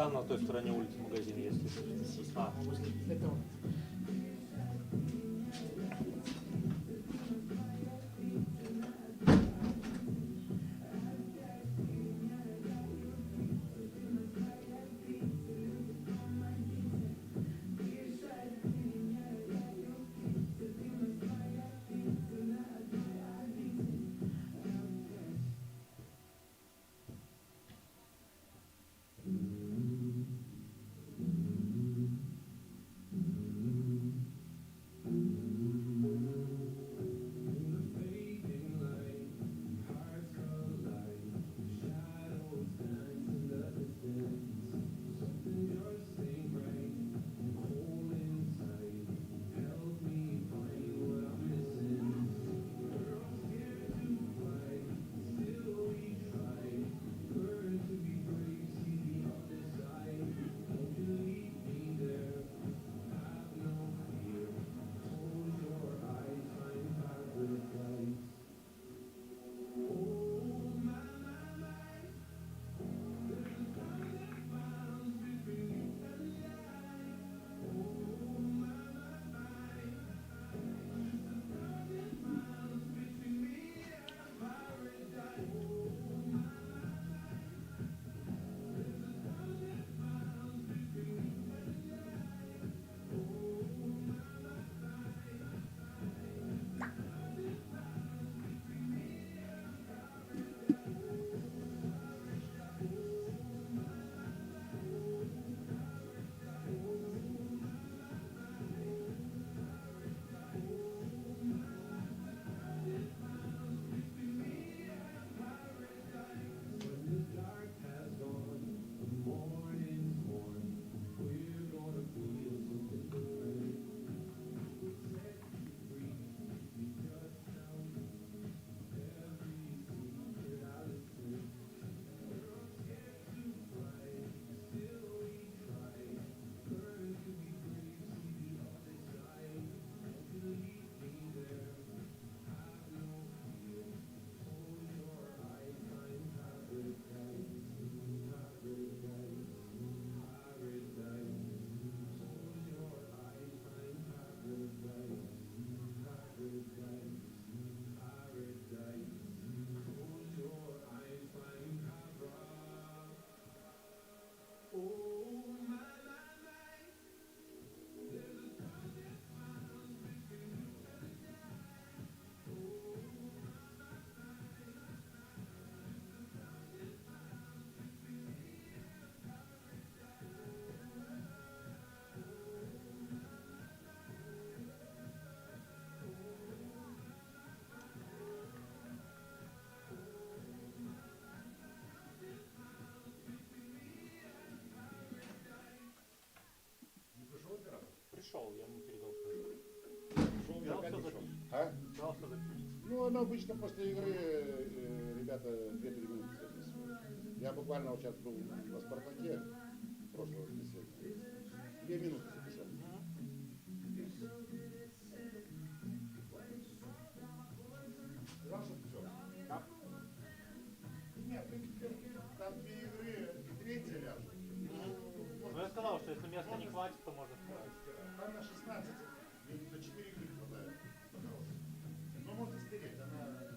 Там на той стороне улицы магазин есть. А, Возле этого. пришел, я ему передал. Я опять Сказал, ушел. запишет. А? Сказал, что запишет. Ну, она обычно после игры ребята 2-3 минуты записывают. Я буквально вот сейчас был на Спартаке прошлого воскресенья. 2 минуты записал. Сказал, что все. Да. Нет, там 2 игры и третья ляжет. Ну я сказал, что если места не хватит, то можно вставить. Там на 16, до 4 игры хватает. Пожалуйста. Но можно стереть, она...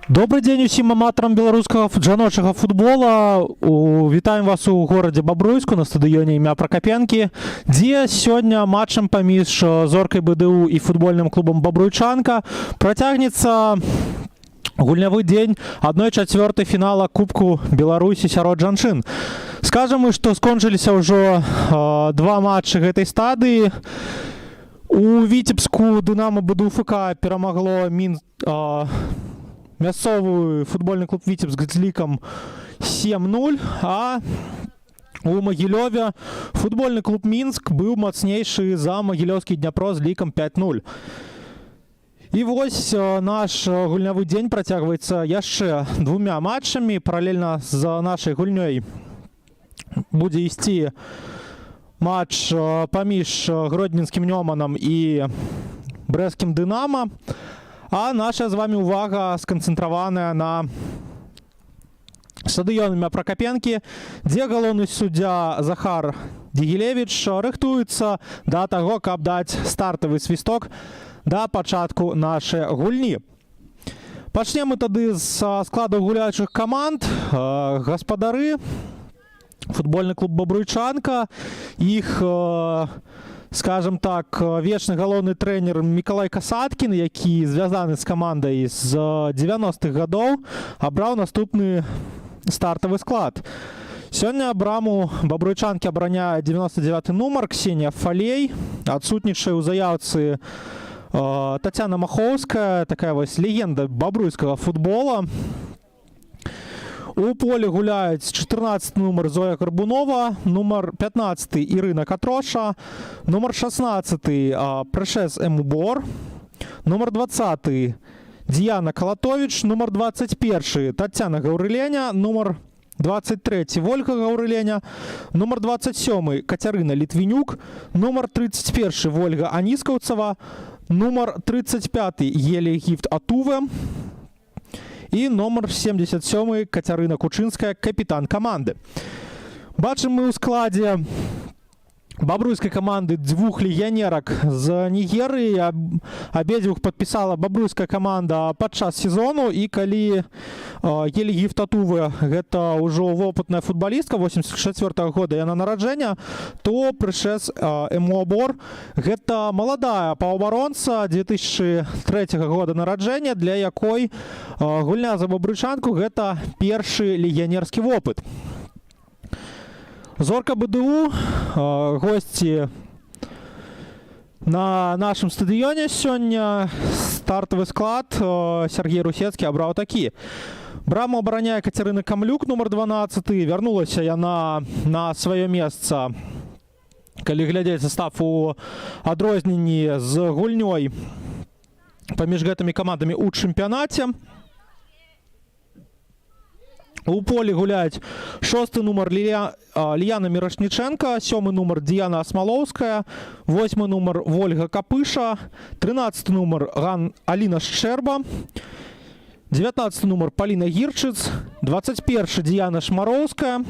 Добрый день усім аматарам беларускага жаночага футбола. Вітаем вас у горадзе Бабруйску на стадыёне імя Пракапенкі, дзе сёння матчам паміж зоркай БДУ і футбольным клубам Бабруйчанка працягнецца гульнявы дзень 1/4 фінала Кубку Беларусі сярод жанчын. Скажам мы, што скончыліся ўжо два матчы гэтай стадыі. У Віцебску Дынамо БДУ ФК перамагло мясцовы футбольны клуб Віцебск з лікам 7-0, а у Магілёве футбольны клуб Мінск быў мацнейшы за магілёўскі Дняпро з лікам 5-0. І вось наш гульнявы дзень працягваецца яшчэ двумя матчамі. Паралельна з нашай гульнёй будзе ісці матч паміж гродненскім Нёманам і брэсцкім Дынама. А наша з вами увага сканцэнтраваная на стадыёне імя Пракапенкі, дзе галоўны суддзя Захар Дігілевіч рыхтуецца да таго, каб даць стартавы свісток да пачатку нашай гульні. Пачнем мы тады з складу гуляючых каманд. Гаспадары, футбольны клуб Бабруйчанка, іх скажем так, вечны галоўны трэнер Мікалай Касаткін, які звязаны з камандай з 90-х гадоў, абраў наступны стартавы склад. Сёння браму Бабруйчанкі абараняе 99-й нумар Ксенія Фалей, адсутнічае ў заяўцы Тацяна Махоўская, такая вось легенда бабруйскага футбола. У полі гуляюць 14 нумар Зоя Карбунова, нумар 15 Ірына Катроша, нумар 16 Прэшэс Эмубор, нумар 20 Діяна Калатовіч, нумар 21 Тацяна Гаўрыленя, нумар 23 Вольга Гаўрыленя, нумар 27 Кацярына Літвінюк, нумар 31 Вольга Аніскаўцава, нумар 35 Елія Гіфт Атуве, і номер 77 Кацярына Кучынская, капітан каманды. Бачым мы ў складзе бабруйскай каманды двух легіянерак з Нігерыі. Абедзвюх падпісала бабруйская каманда падчас сезону, і калі Елі Гіфт Атуве гэта ўжо вопытная футбалістка 84-го года яна нараджэння, то Прэшэс Эмубор гэта маладая паўабаронца 2003 года нараджэння, для якой гульня за Бабруйчанку гэта першы легіянерскі вопыт. Зорка БДУ, госці на нашым стадыёне сёння. Стартавы склад Сергей Русецкі абраў такі. Браму абараняе Кацярына Камлюк, нумар 12. Вярнулася яна на сваё месца, калі глядзець састав у адрозненні з гульнёй паміж гэтымі камандамі ў чэмпіянаце. У полі гуляюць 6-й нумар Ліяна Мірашніченка, 7-й нумар Діяна Асмалоўская, 8-й нумар Вольга Капыша, 13-й нумар Аліна Шчэрба, 19-й нумар Паліна Гірчыц, 21-й Діяна Шмароўская,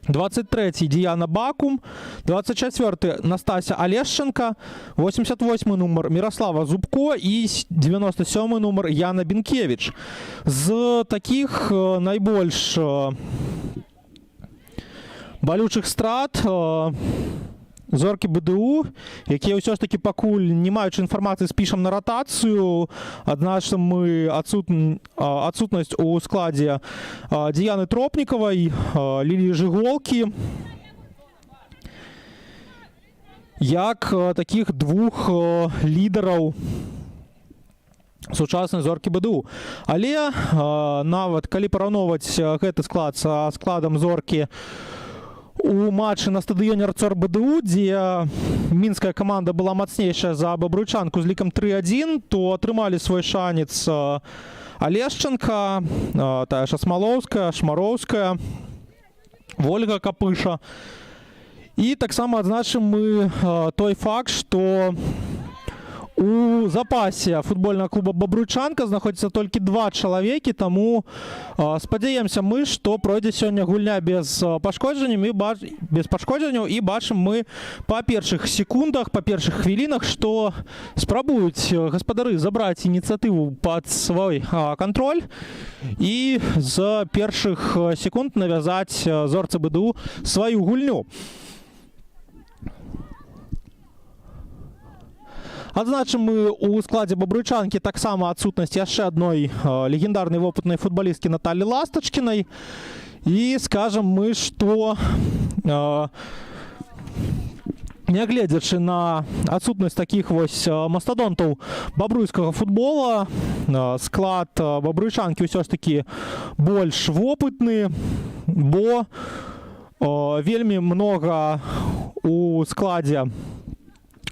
23-й Діяна Бакум, 24-й Настася Алешченка, 88-й нумар Міраслава Зубко і 97-й нумар Яна Бінкевіч. З такіх найбольш балючых страт зоркі БДУ, якія ўсё ж такі пакуль, не маючы інфармацыі, спішам на ратацыю. Адзначым мы адсутнасць у складзе Діяны Тропнікавай, Ліліі Жыголкі, як такіх двух лідараў сучаснай зоркі БДУ. Але нават калі параўноўваць гэты склад са складам зоркі у матчы на стадыёне РЦОР БДУ, дзе мінская каманда была мацнейшая за Бабруйчанку з лікам 3-1, то атрымалі свой шанец Алешченка, тая ж Асмалоўская, Шмароўская, Вольга Капыша. І таксама адзначым мы той факт, што у запасе футбольного клуба «Бабруйчанка» знаходзіцца толькі 2 чалавекі, таму спадзяемся мы, што пройдзе сёння гульня без пашкоджанняў, і бачым мы па першых секундах, па першых хвілінах, што спрабуюць гаспадары забраць ініцыятыву пад свой кантроль і з першых секунд навязаць зорцы БДУ сваю гульню. Адзначым мы у складзе «Бабруйчанкі» таксама адсутнасць яшчэ адной легендарнай вопытнай футбалісткі Наталі Ластачкінай. І скажам мы, што нягледзячы на адсутнасць такіх вось мастадонтаў бабруйскага футбола, склад «Бабруйчанкі» ўсё ж такі больш вопытны, бо вельмі многа у складзе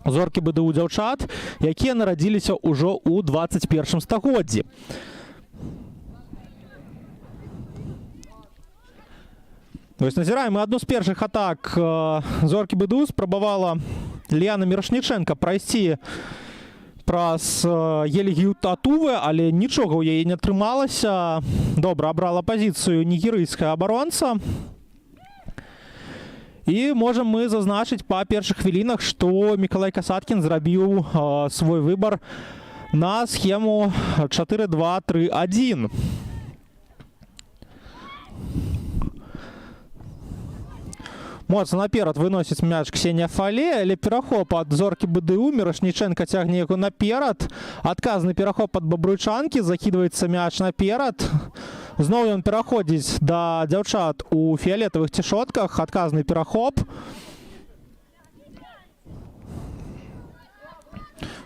зоркі БДУ дзяўчат, якія нарадзіліся ўжо ў 21 стагоддзі. Вось назіраем мы адну з першых атак зоркі БДУ. Спрабавала Ліяна Мірошніченка прайсці праз Елігію Татуве, але нічога ў яе не атрымалася. Добра абрала пазіцыю нігерыйская абаронца. І можам мы зазначыць па першых хвілінах, што Мікалай Касаткін зрабіў свой выбар на схему 4-2-3-1. Моцна наперад выносіць мяч Ксенія Фале, але перахоп ад зоркі БДУ. Мірошніченка цягне яго наперад. Адказны перахоп ад Бабруйчанкі, закідваецца мяч наперад. Зноў ён пераходзіць да дзяўчат у фіялетавых цішотках. Адказны перахоп.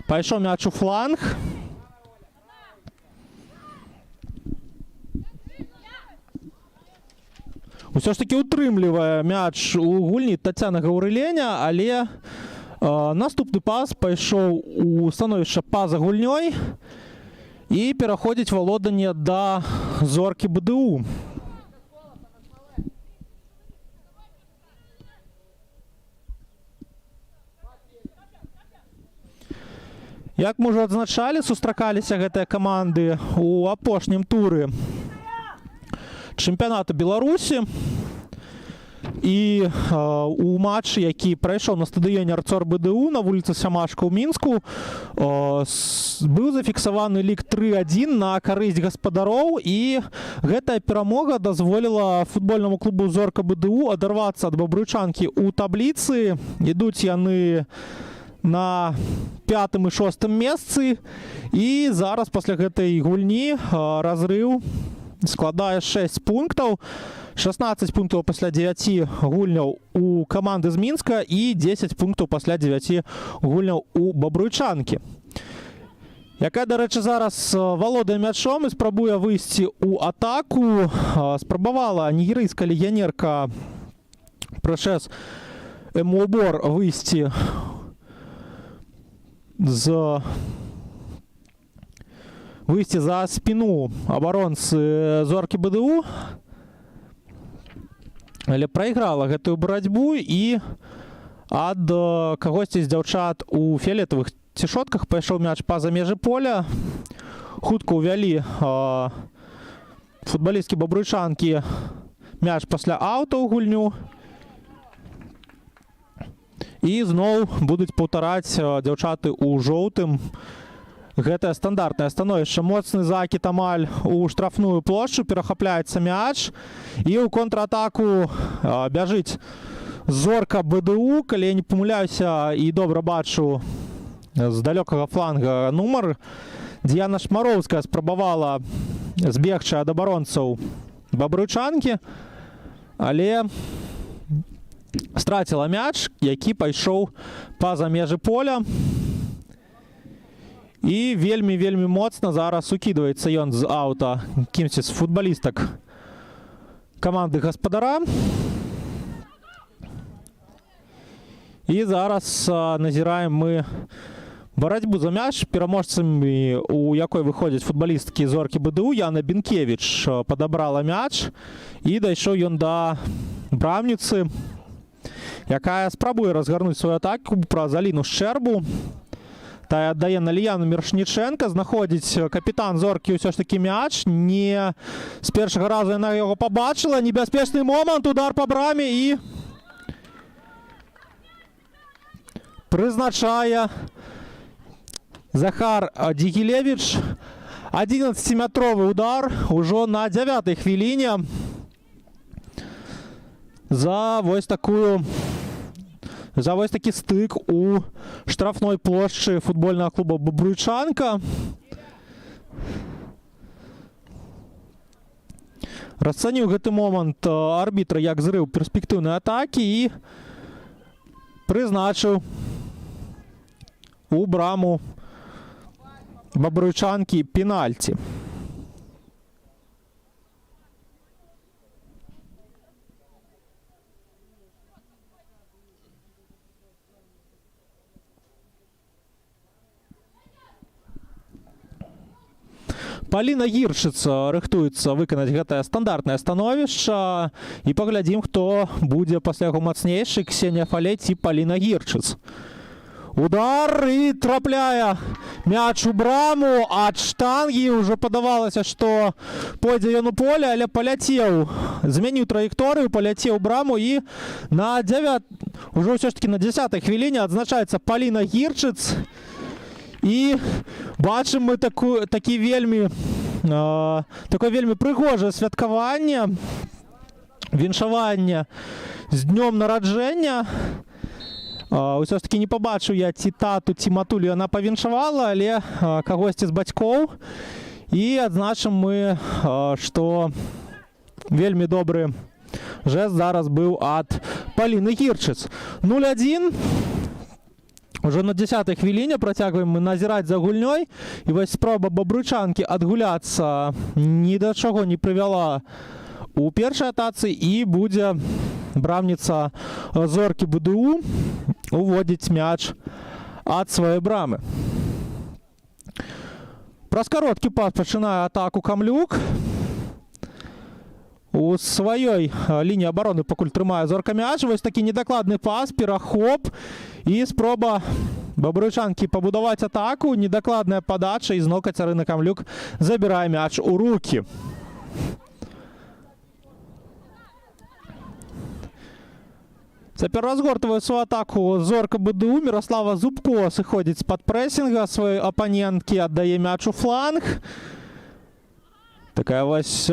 Пайшоў мяч у фланг. Усё ж такі утрымлівае мяч у гульні Тацяна Гаўрыленя, але наступны пас пайшоў у становішча па-за гульнёй і пераходзіць валоданне да зоркі БДУ. Як мы ўжо адзначалі, сустракаліся гэтыя каманды ў апошнім туры чэмпіянату Беларусі. І у матчы, які прайшоў на стадыёне Арцор БДУ на вуліцы Сямашка ў Мінску, быў зафіксаваны лік 3-1 на карысць гаспадароў, і гэтая перамога дазволіла футбольнаму клубу «Зорка БДУ» адарвацца ад Бабруйчанкі ў табліцы. Ідуць яны на 5-м і 6-м месцы, і зараз пасля гэтай гульні разрыў складае 6 пунктаў. 16 пунктаў пасля 9 гульняў у каманды з Мінска і 10 пунктаў пасля 9 гульняў у Бабруйчанкі, якая, дарэчы, зараз валодае мячом і спрабуе выйсці ў атаку. Спрабавала нігерыйская легіянерка Прэшэс Эмуобор выйсці за спіну абаронцы зоркі БДУ, але прайграла гэтую барацьбу, і ад кагосьці з дзяўчат у фіялетавых цішотках пайшоў мяч па-за межы поля. Хутка ўвялі футбалісткі Бабруйчанкі мяч пасля аўта ў гульню. І зноў будуць паўтараць дзяўчаты ў жоўтым. Гэтае стандартнае становішча. Моцны закід амаль у штрафную плошчу, перахапляецца мяч, і ў контратаку бяжыць зорка БДУ. Калі я не памыляюся і добра бачу з далёкага фланга нумар, Діяна Шмароўская спрабавала збегчы ад абаронцаў Бабруйчанкі, але страціла мяч, які пайшоў па-за межы поля. І вельмі моцна зараз укідваецца ён з аўта кімсьці з футбалістак каманды гаспадара. І зараз назіраем мы барацьбу за мяч, пераможцамі у якой выходзяць футбалісткі зоркі БДУ. Яна Бенкевіч падабрала мяч, і дайшоў ён да брамніцы, якая спрабуе разгарнуць сваю атаку праз Аліну Шчэрбу. та аддае на Ліяну Мірошніченка. Знаходзіць капітан зоркі ўсё ж таки мяч. Не з першага разу яна яго побачила. Небяспечны момант, удар по браме і прызначае Захар Дігілевіч. 11-метровый удар ужо на 9-й хвіліне за вось такі стык у штрафной плошчы футбольнага клуба Бабруйчанка. Расцаніў гэты момант арбітра як зрыў перспектыўнай атакі і прызначыў у браму Бабруйчанкі пенальці. Паліна Гіршыц рыхтуецца выканаць гэтае стандартнае становішча і паглядзім, хто будзе пасля яго мацнейшы, Ксенія Фалей ці Паліна Гіршыц. Удар і трапляе мяч у браму ад штангі. Уже падавалася, што пойдзе ён у поле, але паляцеў. Змяніў траекторыю, паляцеў браму і уже ўсё ж таки на 10-й хвіліне адзначаецца Паліна Гіршыц. І бачым мы такое вельмі прыгожае святкаванне, віншаванне з днём нараджэння. Усё ж таки не пабачыў я ці тату, ці матулю яна павіншавала, але кагосьці з бацькоў. І адзначым мы, што вельмі добры жэст зараз быў ад Паліны Гіршыц. 0-1. Уже на 10-й хвіліне працягваем мы назіраць за гульнёй. І вось спроба Бабруйчанкі адгуляцца ні да чаго не прывяла у першай атацы, і будзе брамніца зоркі БДУ уводзіць мяч ад сваёй брамы. Праз кароткі пас пачынае атаку Камлюк. У сваёй лініі абароны пакуль трымае зорка мяч. Вось такі недакладны пас, перахоп і спроба Бабруйчанкі пабудаваць атаку. Недакладная падача, і зноў Кацярына Камлюк забірае мяч у рукі. Цяпер разгортвае сваю атаку зорка БДУ. Міраслава Зубко сыходзіць з-пад прэсінга сваёй апаненткі, аддае мяч у фланг. Такая вось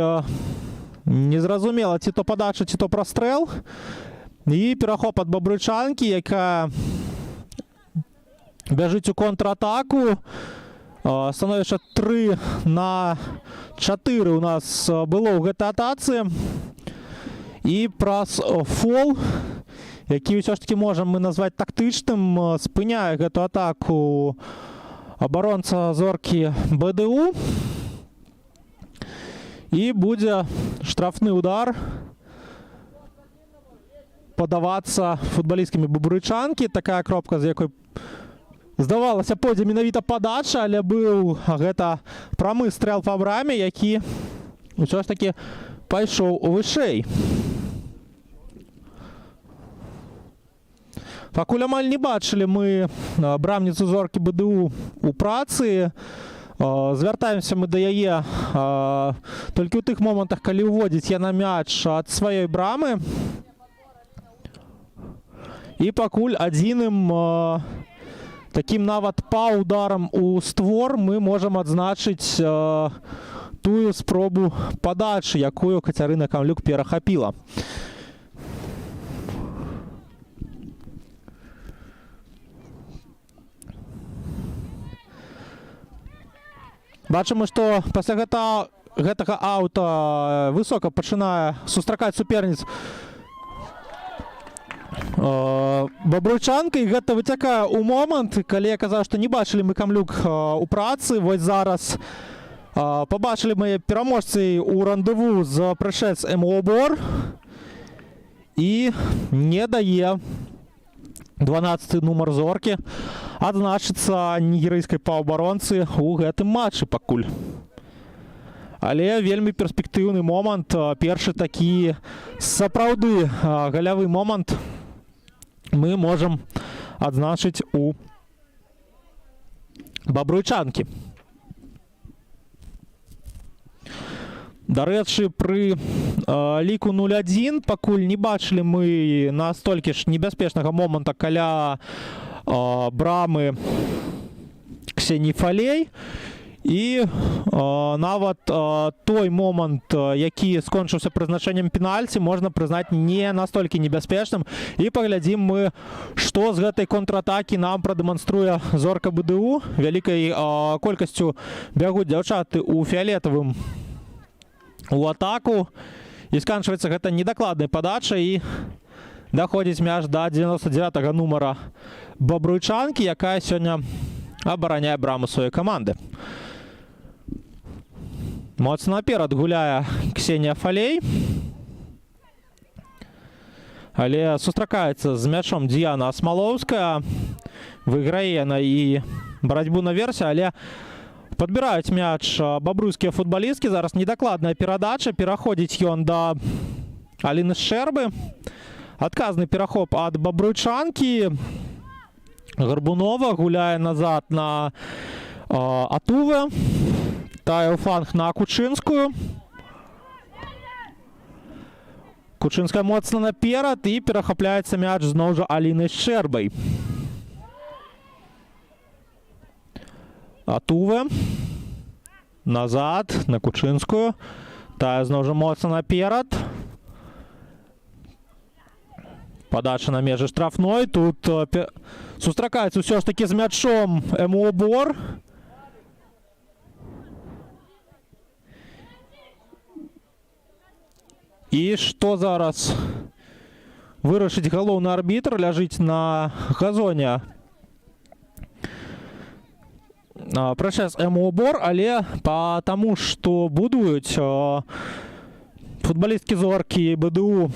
незразумела, ці то падача, ці то прастрэл. І перахоп ад Бабруйчанкі, якая бяжыць у контратаку. Становішча 3-4 у нас было ў гэтай атацы. І праз фол, які ўсё ж таки можам мы назваць тактычным, спыняе гэту атаку абаронца зоркі БДУ. І будзе штрафны удар падавацца футбалісткамі Бабруйчанкі. Такая кропка, з якой здавалася пойдзе менавіта падача, але быў гэта прамы стрэл па браме, які ўсё ж таки пайшоў вышэй. Пакуль амаль не бачылі мы брамніцу зоркі БДУ у працы. Звяртаемся мы да яе толькі ў тых момантах, калі ўводзіць яна мяч ад сваёй брамы. І пакуль адзіным такім нават паўударам у створ мы можам адзначыць тую спробу падачы, якую Кацярына Камлюк перахапіла. Бачым мы, што пасля гэтага аўта высока пачынае сустракаць суперніц Бабруйчанка, і гэта выцякае ў момант, калі я казаў, што не бачылі мы Камлюк у працы. Вось зараз пабачылі мы пераможцы ў рандеву з Прэшэц МОБОР, і не дае 12-й нумар зоркі адзначыцца нігерыйскай паўабаронцы ў гэтым матчы пакуль. Але вельмі перспектыўны момант, першы такі сапраўды галявы момант мы можам адзначыць у бабруйчанкі. Дарэчы, пры ліку 0-1 пакуль не бачылі мы настолькі ж небяспечнага моманта каля брамы Ксении Фалей. І нават той момант, які скончыўся прызначэннем пенальці, можна прызнаць не настолькі небяспечным. І паглядзім мы, што з гэтай контратакі нам прадэманструе зорка БДУ. Вялікай колькасцю бягуць дзяўчаты ў фіялетавым у атаку. І сканчваецца гэта недакладнай падачай. І даходзіць мяч да 99-го нумара бабруйчанкі, якая сёння абараняе браму сваёй каманды. Моцна наперад гуляе Ксенія Фалей. Але сустракаецца з мячом Діяна Асмалоўская. Выйграе яна і барацьбу наверсе, але падбіраюць мяч бабруйскія футбалісткі. Зараз недакладная перадача. Пераходзіць ён да Аліны Шчэрбы. Адказны перахоп ад бабруйчанкі. Гарбунова гуляе назад на Атуве. Тая ў фланг на Кучынскую. Кучынская моцна наперад і перахапляецца мяч зноў жа Алінай Шчэрбай. Атуве. Назад на Кучынскую. Тая зноў жа моцна наперад. Падача на межы штрафной. Тут сустракаецца ўсё ж такі з мячом МУ-Бор. І што зараз вырашыць галоўны арбітр? Ляжыць на газоне прашэс МУ-Бор, але таму, што будуюць футбалісткі зоркі БДУ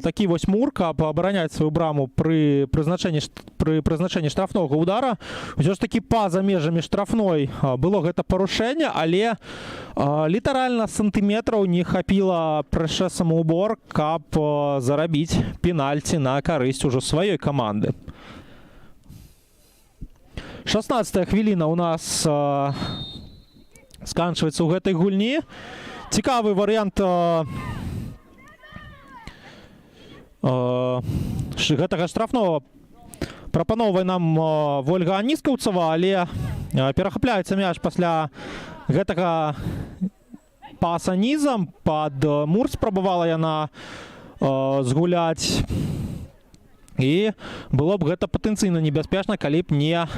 такі вось мур, каб абараняць сваю браму пры прызначэнні штрафнога удара. Усё ж такі па-за межамі штрафной было гэта парушэнне, але літаральна сантыметраў не хапіла прашэсам УБОР, каб зарабіць пенальці на карысць ужо сваёй каманды. 16-я хвіліна ў нас сканчваецца ў гэтай гульні. Цікавы варыянт гэтага штрафного прапаноўвае нам Вольга Аніскаўцава, але перахапляецца мяч пасля гэтага паса нізам. Пад мур спрабавала яна згуляць. І было б гэта патэнцыйна небяспечна, калі б не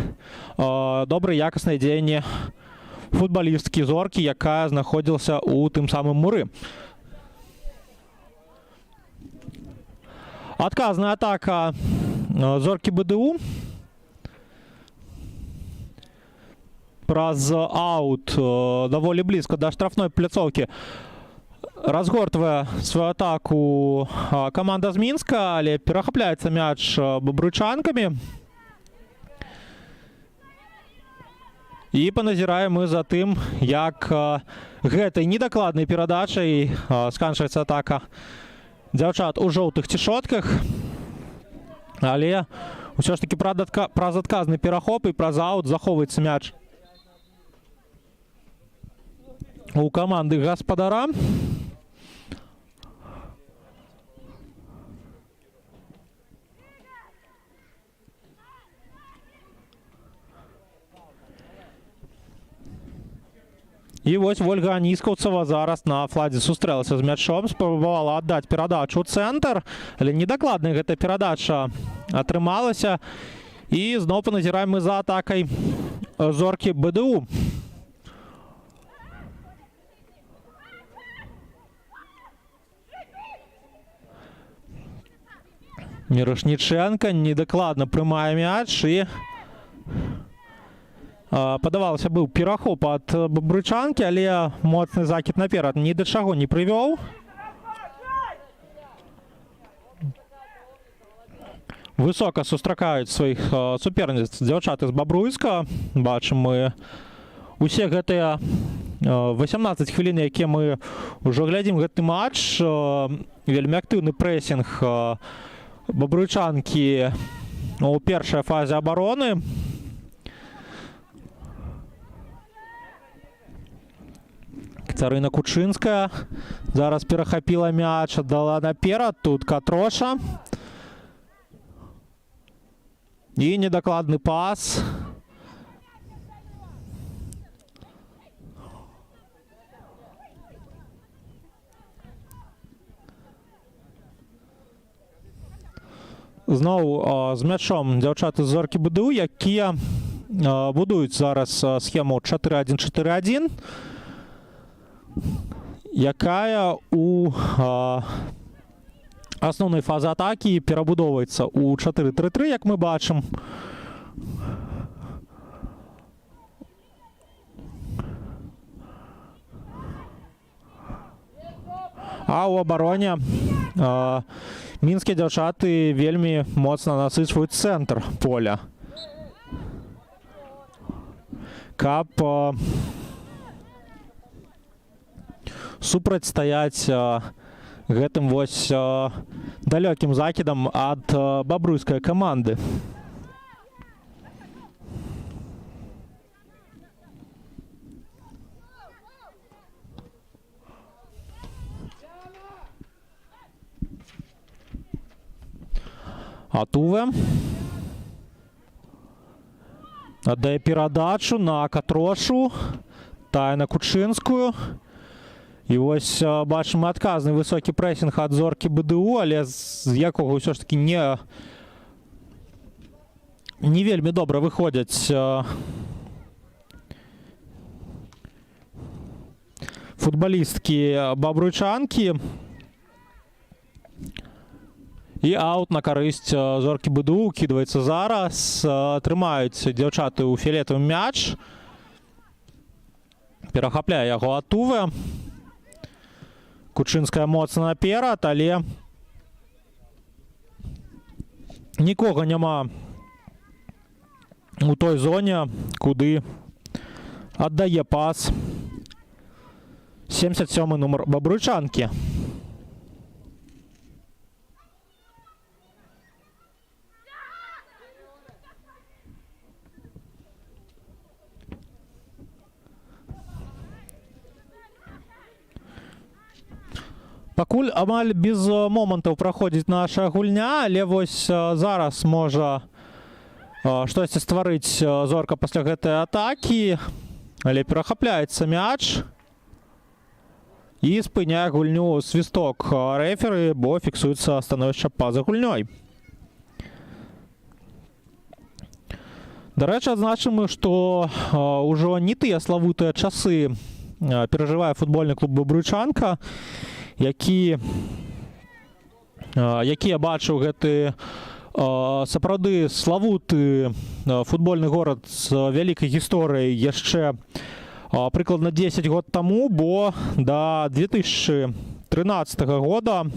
добрае якаснае дзеянне футбалісткі зоркі, якая знаходзілася ў тым самым муры. Адказная атака зоркі БДУ. Праз аут даволі блізка да штрафной пляцоўкі разгортвае сваю атаку каманда з Мінска, але перахапляецца мяч бабруйчанкамі. І паназіраем мы за тым, як гэтай недакладнай перадачай сканчваецца атака дзяўчат у жоўтых цішотках. Але ўсё ж такі праз адказны перахоп і праз аут захоўваецца мяч у каманды гаспадара. І вось Вольга Аніскаўцава зараз на фладзе сустрэлася з мячом, спрабавала аддаць перадачу ў цэнтр, але недакладная гэтая перадача атрымалася. І зноў паназіраем мы за атакай зоркі БДУ. Мірошніченка недакладна прымае мяч і падавалася, быў перахоп ад бабруйчанкі, але моцны закід наперад ні да чаго не прывёў. Высока сустракаюць сваіх суперніц дзяўчаты з Бабруйска. Бачым мы усе гэтыя 18 хвілін, якія мы ўжо глядзім гэты матч. Вельмі актыўны прэсінг бабруйчанкі у першай фазе абароны. Арына Кучынская зараз перахапіла мяч, аддала наперад. Тут Катроша. І недакладны пас. Зноў з мячом дзяўчаты з Зоркі БДУ, якія будуюць зараз схему 4-1-4-1, якая у асноўнай фазы атакі перабудоўваецца ў 4-3-3, як мы бачым. А ў абароне мінскія дзяўчаты вельмі моцна насычваюць цэнтр поля, каб супрацьстаяць гэтым вось далёкім закідам ад бабруйскай каманды. Атуве аддае перадачу на Катрошу, тая на Кучынскую. І вось бачым адказны высокі прэсінг ад Зоркі БДУ, але з якога ўсё ж такі не вельмі добра выходзяць футбалісткі бабруйчанкі. І аут на карысць Зоркі БДУ кідваецца зараз. Трымаюць дзяўчаты ў фіялетавым мяч. Перахапляе яго Атуве. Кучынская моцна наперад, але нікога няма у той зоне, куды аддае пас 77-й нумар бабруйчанкі. Пакуль амаль без момантаў праходзіць наша гульня, але вось зараз можа штосьці стварыць Зорка пасля гэтай атакі, але перахапляецца мяч і спыняе гульню свісток рэферы, бо фіксуецца становішча па-за гульнёй. Дарэчы, адзначым, што ўжо не тыя славутыя часы перажывае футбольны клуб «Бабруйчанка», які я бачыў гэты сапраўды славуты футбольны горад з вялікай гісторыяй яшчэ прыкладна 10 год таму, бо да 2013 года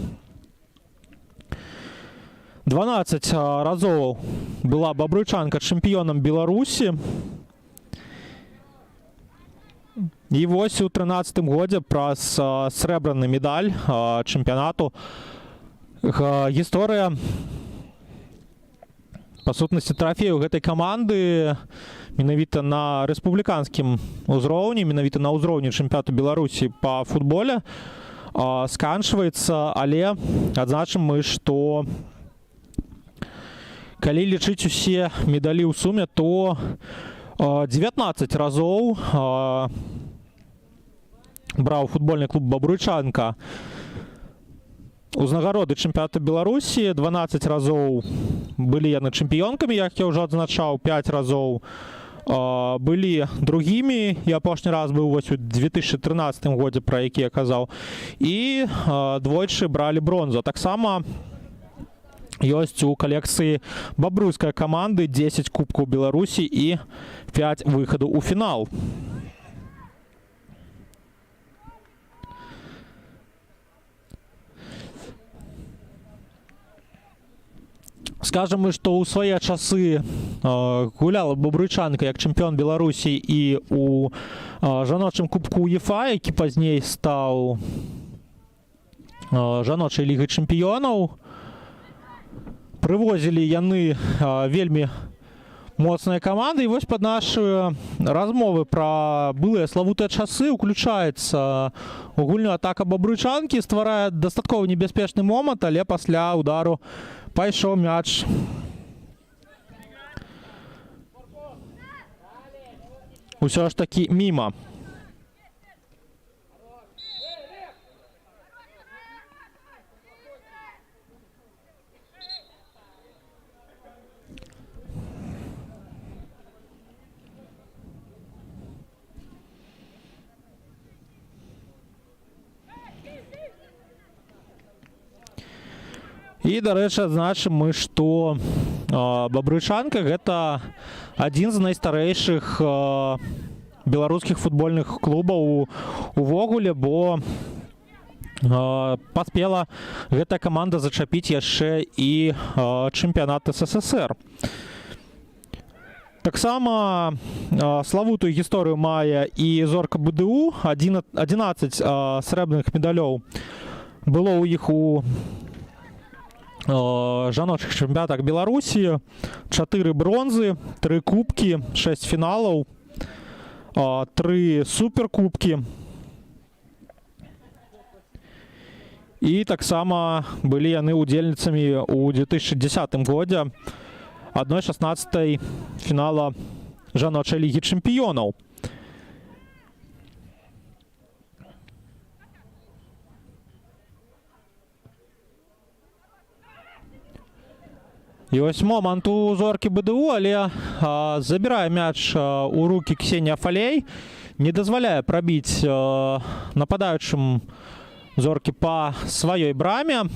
12 разоў была Бабруйчанка чэмпіёнам Беларусі. І вось у 13-м годзе праз срэбраны медаль чэмпіянату гісторыя па сутнасці трафею гэтай каманды менавіта на рэспубліканскім узроўні, менавіта на ўзроўні чэмпіянату Беларусі па футболе сканчваецца, але адзначым мы, што калі лічыць усе медалі ў суме, то 19 разоў браў футбольны клуб «Бабруйчанка» узнагароды чэмпіянату Беларусі, 12 разоў былі яны чэмпіёнкамі, як я ўжо адзначаў, 5 разоў былі другімі, і апошні раз быў вось у 2013 годзе, пра які я казаў, і двойчы бралі бронзу. Таксама ёсць у калекцыі бабруйскай каманды 10 кубкаў Беларусі і 5 выхадаў у фінал. Скажам мы, што ў свае часы гуляла Бабруйчанка як чэмпіён Беларусі і у жаночым кубку УЕФА, які пазней стаў жаночай лігай чэмпіёнаў. Прывозілі яны вельмі моцная каманда. І вось пад нашы размовы пра былыя славутыя часы уключаецца у гульню атака бабрычанкі, стварае дастаткова небяспечны момант, але пасля удару пайшоў мяч. Усё ж такі міма. І, дарэчы, адзначым мы, што бабрычанка гэта адзін з найстарэйшых беларускіх футбольных клубаў увогуле, бо паспела гэтая каманда зачапіць яшчэ і чэмпіянат СССР. Таксама славутую гісторыю мае і зорка БДУ. 11 срэбных медалёў было ў іх у жаночых чэмпіянатах Беларусі, 4 бронзы, 3 кубкі, 6 фіналаў, 3 суперкубкі. І таксама былі яны удзельніцамі ў 2010 годзе 1/16 фінала жаночай лігі чэмпіёнаў. І ось момант у зоркі БДУ, але забірае мяч у рукі Ксенія Фалей, не дазваляе прабіць нападаючым зоркі па сваёй браме.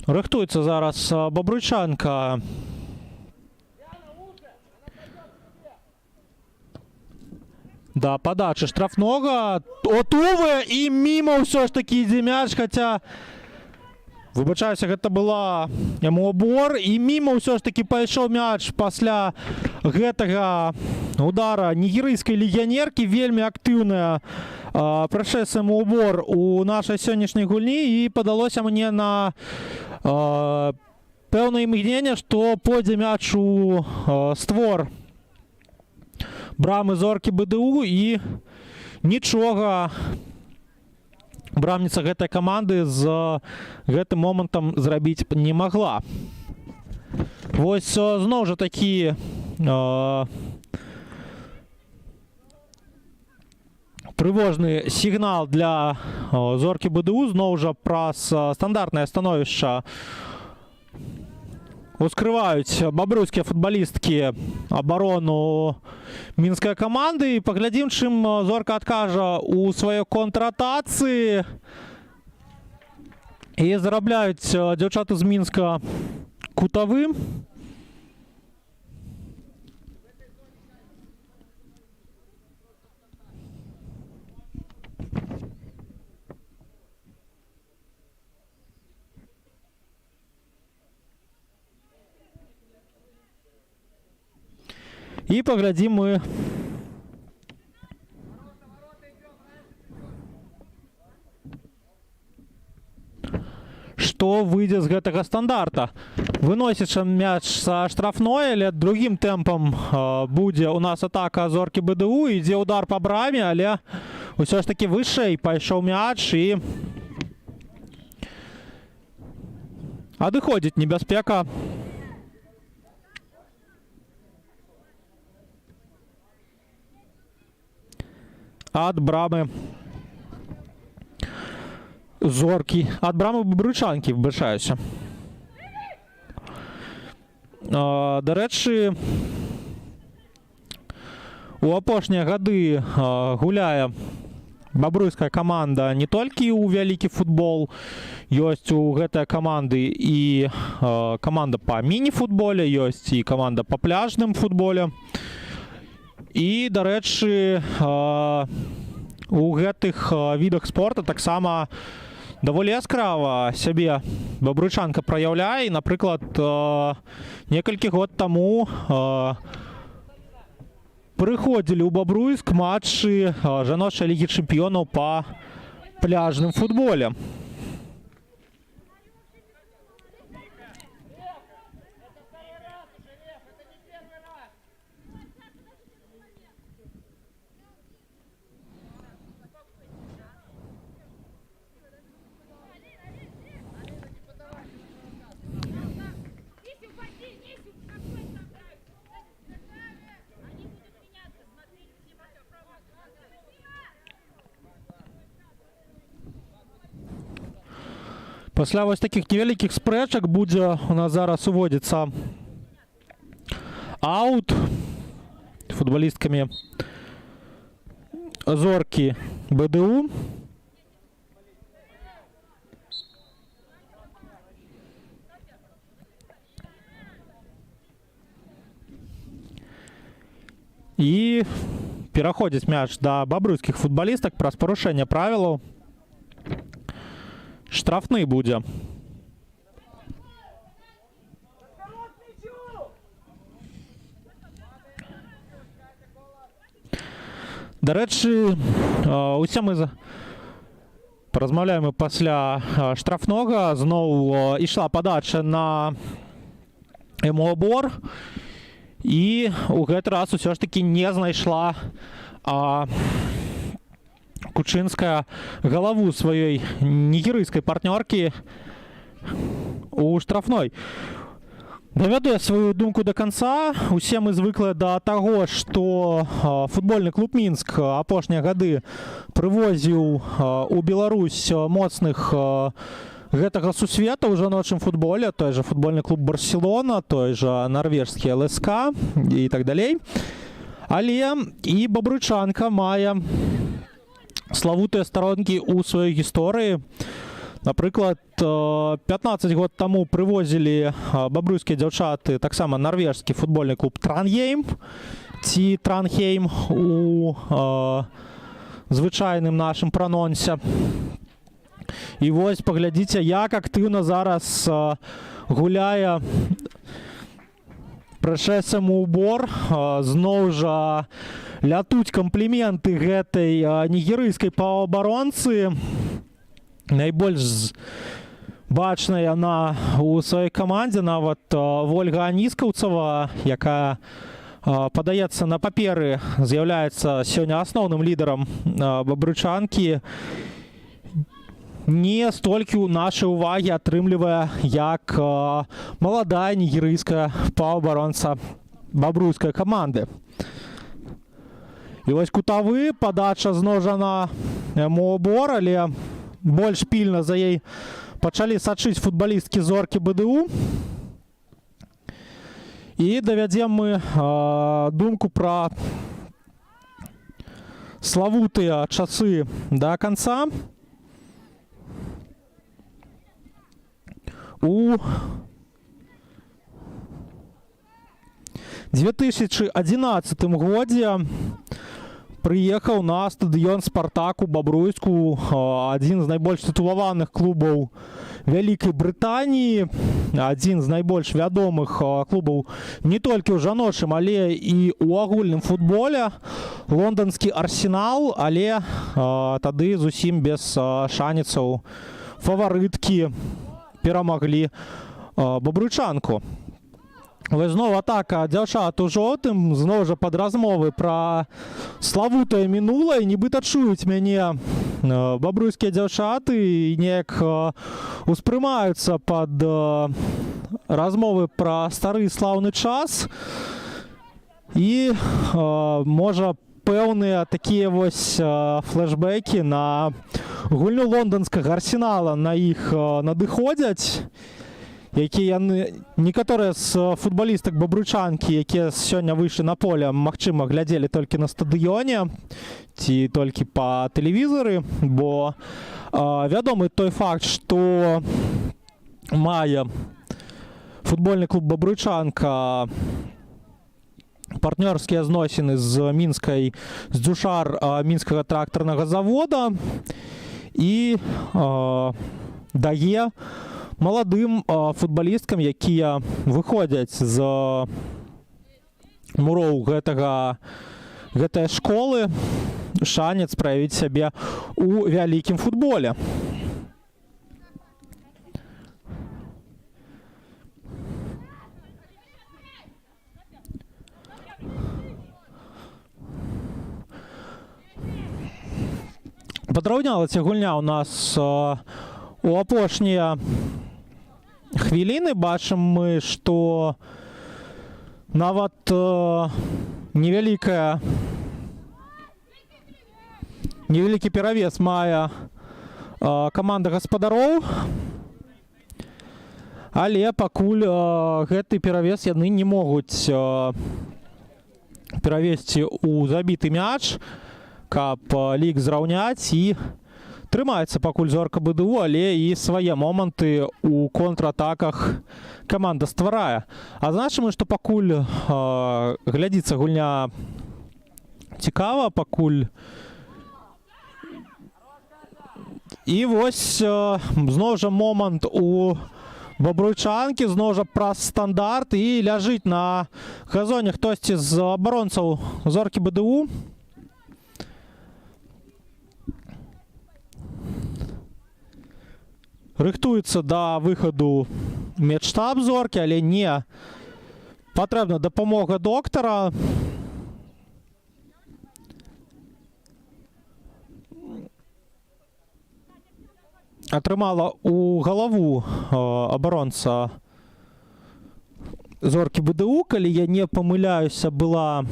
Рыхтуецца зараз бабрычанка. Да падачы штрафнога. От уве і міма ўсё ж такі ідзе мяч, хаця выбачаюся, гэта была яму абор, і міма ўсё ж такі пайшоў мяч пасля гэтага удара нігерыйскай легіянеркі. Вельмі актыўная прашэс яму абор у нашай сённяшняй гульні, і падалося мне на пэўнае імгненне, што пойдзе мяч у створ брамы зоркі БДУ, і нічога брамніца гэтай каманды з гэтым момантам зрабіць не магла. Вось зноў жа такі трывожны сігнал для зоркі БДУ. Зноў жа праз стандартнае становішча ускрываюць бабруйскія футбалісткі абарону мінскай каманды. І паглядзім, чым зорка адкажа у сваёй контратацыі. І зарабляюць дзяўчаты з Мінска кутавым. І паглядзім мы, што выйдзе з гэтага стандарта. Выносячы мяч са штрафной, але другім тэмпам будзе у нас атака зоркі БДУ. Ідзе удар па браме, але ўсё ж такі вышэй пайшоў мяч, і адыходзіць небяспека. Ад брамы зоркі, ад брамы бабрычанкі, выбачаюся. Дарэчы, у апошнія гады гуляе бабруйская каманда не толькі ў вялікі футбол, ёсць у гэтай каманды і каманда па міні-футболе, ёсць і каманда па пляжным футболе. І, дарэчы, у гэтых відах спорта таксама даволі яскрава сябе бабруйчанка праяўляе. Напрыклад, некалькі год таму прыходзілі ў Бабруйск матчы жаночай лігі чэмпіёнаў па пляжным футболе. Пасля вось такіх невялікіх спрэчак будзе у нас зараз уводзіцца аут футбалісткамі зоркі БДУ. І пераходзіць мяч да бабруйскіх футбалістак праз парушэнне правілаў. Штрафны будзе. Дарэчы, усе мы паразмаўляем пасля штрафнога. Зноў ішла падача на Эмуабор. І ў гэты раз усё ж такі не знайшла Кучынская галаву сваёй нігерыйскай партнёркі у штрафной. Давяду я сваю думку до конца. Усе мы звыклыя да таго, што футбольны клуб Мінск апошнія гады прывозіў у Беларусь моцных гэтага сусвета ў жаночым футболе, той же футбольны клуб Барселона, той же нарвежскі ЛСК і так далей. Але і бабруйчанка мае славутыя старонкі ў сваёй гісторыі. Напрыклад, 15 год таму прывозілі бабруйскія дзяўчаты таксама нарвежскі футбольны клуб Транхейм ці Транхейм у звычайным нашым пранонсе. І вось паглядзіце, як актыўна зараз гуляе Прэшэс Эмуабор. Зноў жа лятуць кампліменты гэтай нігерыйскай паўабаронцы. Найбольш бачная яна ў сваёй камандзе, нават Вольга Аніскаўцава, якая, падаецца, на паперы з'яўляецца сёння асноўным лідарам бабруйчанкі, не столькі ў нашай увагі атрымлівае, як маладая нігерыйская паўабаронца бабруйскай каманды. І вось кутавы, падача зноў жа на Эмуабор, але больш пільна за яй пачалі сачыць футбалісткі зоркі БДУ. І давядзем мы думку пра славутыя часы да канца. У 2011 годзе прыехаў на стадыён «Спартак» у Бабруйску, адзін з найбольш тытулаваных клубаў Вялікай Брытаніі, адзін з найбольш вядомых клубаў не толькі ў жаночым, але і ў агульным футболе, лонданскі «Арсенал», але тады зусім без шанецаў фаварыткі перамаглі бабруйчанку. Вось зноў атака дзяўчат у жоўтым, зноў жа пад размовы пра славутае мінулае. Нібыта чуюць мяне бабруйскія дзяўчаты і неяк успрымаюцца пад размовы пра стары слаўны час. І можа пэўныя такія вось флэшбэкі на гульню лонданскага «Арсенала» на іх надыходзяць, якія яны, некаторыя з футбалістак бабруйчанкі, якія сёння выйшлі на поле, магчыма, глядзелі толькі на стадыёне ці толькі па тэлевізары, бо вядомы той факт, што мае футбольны клуб «Бабруйчанка» партнёрскія зносіны з Мінскай, з Дзюшар мінскага трактарнага завода. і дае маладым футбалісткам, якія выходзяць з муроў гэтай школы, шанец праявіць сябе у вялікім футболе. Падраўнялася гульня ў нас у апошнія хвіліны. Бачым мы, што нават невялікі перавес мае каманда гаспадароў, але пакуль гэты перавес яны не могуць перавесці ў забіты мяч, каб лік зраўняць, і трымаецца пакуль зорка БДУ, але і свае моманты у контратаках каманда стварае. Азначым, што пакуль глядзіцца гульня цікава, пакуль. І вось зноў жа момант у бабруйчанкі, зноў жа праз стандарт, і ляжыць на газоне хтосьці з абаронцаў зоркі БДУ. Рыхтуецца да выхаду медштаб зоркі, але не патрэбна дапамога доктара. Атрымала у галаву абаронца зоркі БДУ, калі я не памыляюся, была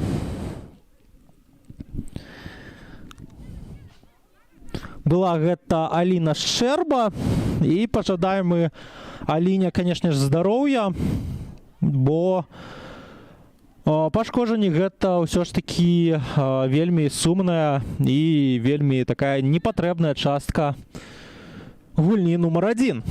гэта Аліна Шчэрба, і пажадаем мы Аліне, канешне ж, здароўя, бо пашкоджанні гэта ўсё ж такі вельмі сумная і вельмі такая непатрэбная частка гульні нумар 1.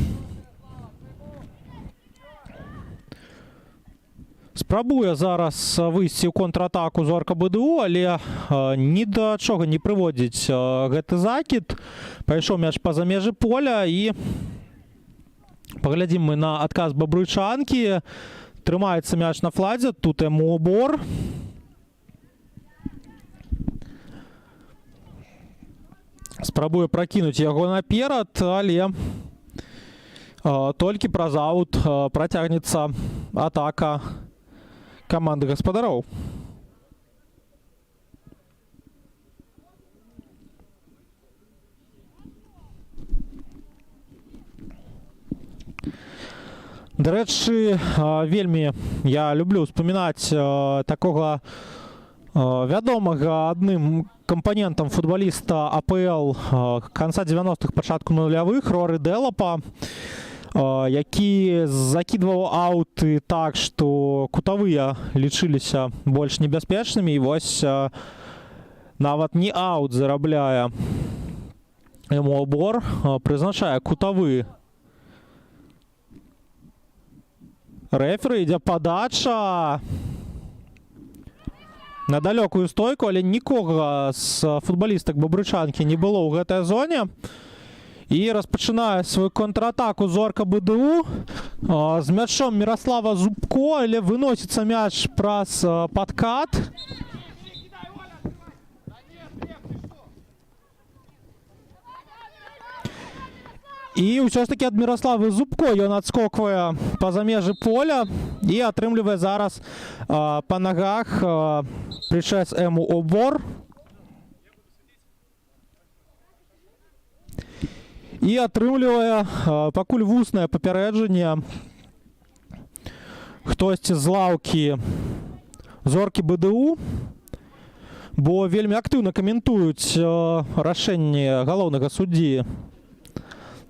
Спрабуе зараз выйсці ў контратаку зорка БДУ, але ні да чага не прыводзіць гэты закід. Пайшоў мяч па-за межы поля, і паглядзім мы на адказ бабруйчанкі. Трымаецца мяч на фладзе, тут яму обор. Спрабуе пракінуць яго наперад, але толькі праз аут працягнецца атака каманды гаспадароў. Дарэчы, вельмі я люблю ўспамінаць такога вядомага адным кампанентам футбаліста АПЛ канца 90-х, пачатку нулявых, Рорі Дэлапа, які закідваў ауты так, што кутавыя лічыліся больш небяспечнымі, і вось нават не аут зарабляе яму обор, прызначае кутавы. Рэферы, ідзе падача на далёкую стойку, але нікога з футбалістак бабруйчанкі не было ў гэтай зоне. І распачынае сваю контратаку зорка БДУ. З мячом Міраслава Зубко, але выносіцца мяч праз падкат. І ўсё ж такі ад Міраславы Зубко ён адскоквае па-за межы поля і атрымлівае зараз па нагах прычэс эму обор. І атрымлівае пакуль вуснае папярэджанне хтосьці з лаўкі зоркі БДУ, бо вельмі актыўна каментуюць рашэнне галоўнага суддзі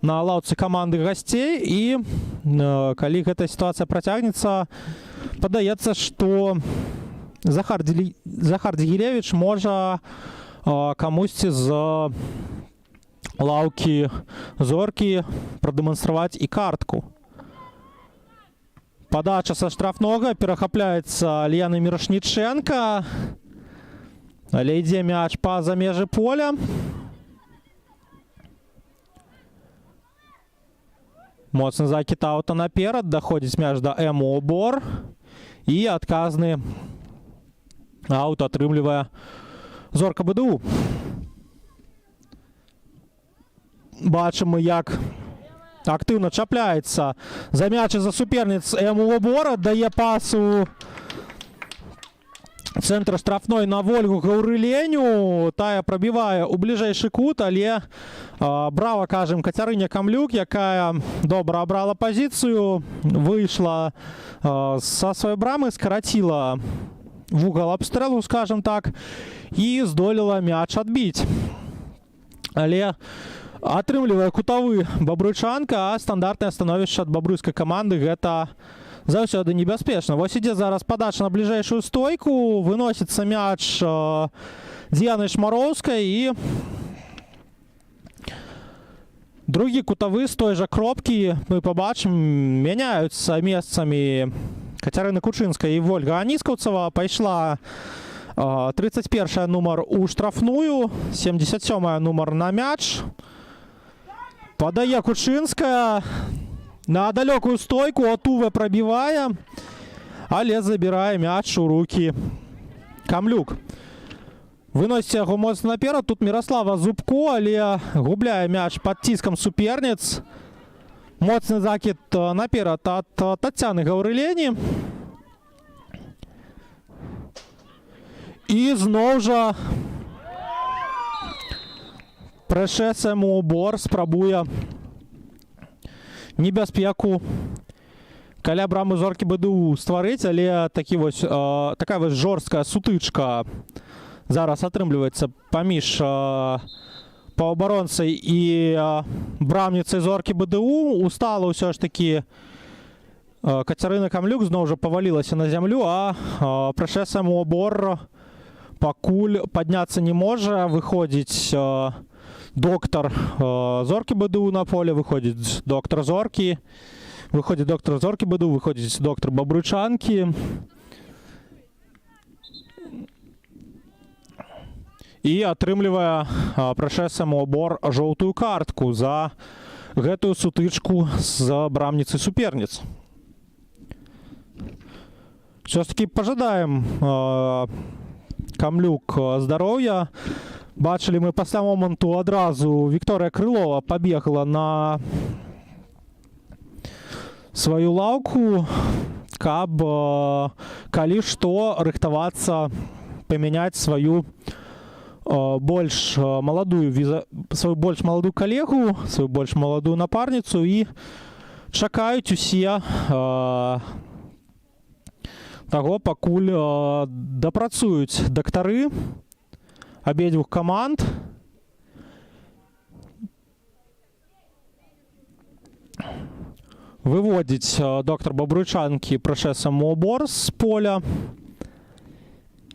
на лаўцы каманды гасцей, і калі гэтая сітуацыя працягнецца, падаецца, што Захар Дзігілевіч можа камусьці з лаўкі зоркі прадэманстраваць і картку. Падача са штрафнога, перахапляецца Альяна Мірошніченка, але ідзе мяч па-за межы поля. Моцны закід аута наперад, даходзіць мяч да Эму Обор і адказны аут атрымлівае зорка БДУ. Бачым мы, як актыўна чапляецца за мяч за суперніц Эму Обор, аддае пасу цэнтр штрафной на Вольгу Гаўрыленю. Тая прабівае ў бліжэйшы кут, але брава, кажам, Кацярыне Камлюк, якая добра абрала пазіцыю, выйшла са сваёй брамы, скараціла вугал абстрэлу, скажам так, і здолела мяч адбіць. Але атрымлівае кутавы бабруйчанка, а стандартнае становішча ад бабруйскай каманды гэта заўсёды небяспечна. Вось ідзе зараз падача на бліжэйшую стойку, выносіцца мяч Дыянай Шмароўскай і другі кутавы з той жа кропкі мы пабачым, мяняюцца месцамі Кацярына Кучынская і Вольга Аніскаўцава. Пайшла 31-я нумар у штрафную, 77-я нумар на мяч. Падае Кучынская на далёкую стойку, Отуве прабівае, але забірае мяч у рукі Камлюк. Выносіць яго моцна наперад, тут Міраслава Зубко, але губляе мяч пад ціскам суперніц. Моцны закід наперад ад Тацяны Гаўрылені. І зноў жа Прэшэс Эму Обор спрабуе небяспеку каля брамы зоркі БДУ стварыць, але такая вось жорсткая сутычка зараз атрымліваецца паміж паўабаронцай і брамніцай зоркі БДУ. Устала ўсё ж такі Кацярына Камлюк, зноў жа павалілася на зямлю, а Прэшэс Эму Обор пакуль падняцца не можа. Выходзіць доктар зоркі БДУ на поле, выходзіць доктар зоркі, выходзіць доктар зоркі БДУ, выходзіць доктар бабруйчанкі. І атрымлівае Прэшэс Эму Обор жоўтую картку за гэтую сутычку з брамніцай суперніц. Все-таки пожадаем Камлюк здароўя. Бачылі мы пасля моманту адразу Вікторыя Крылова пабегла на сваю лаўку, каб калі што рыхтавацца памяняць сваю больш маладую калегу, сваю больш маладую напарніцу, і чакаюць усе таго, пакуль дапрацуюць дактары абедзвюх каманд. Выводзіць доктар бабруйчанкі Прэшэс Эму Обор з поля.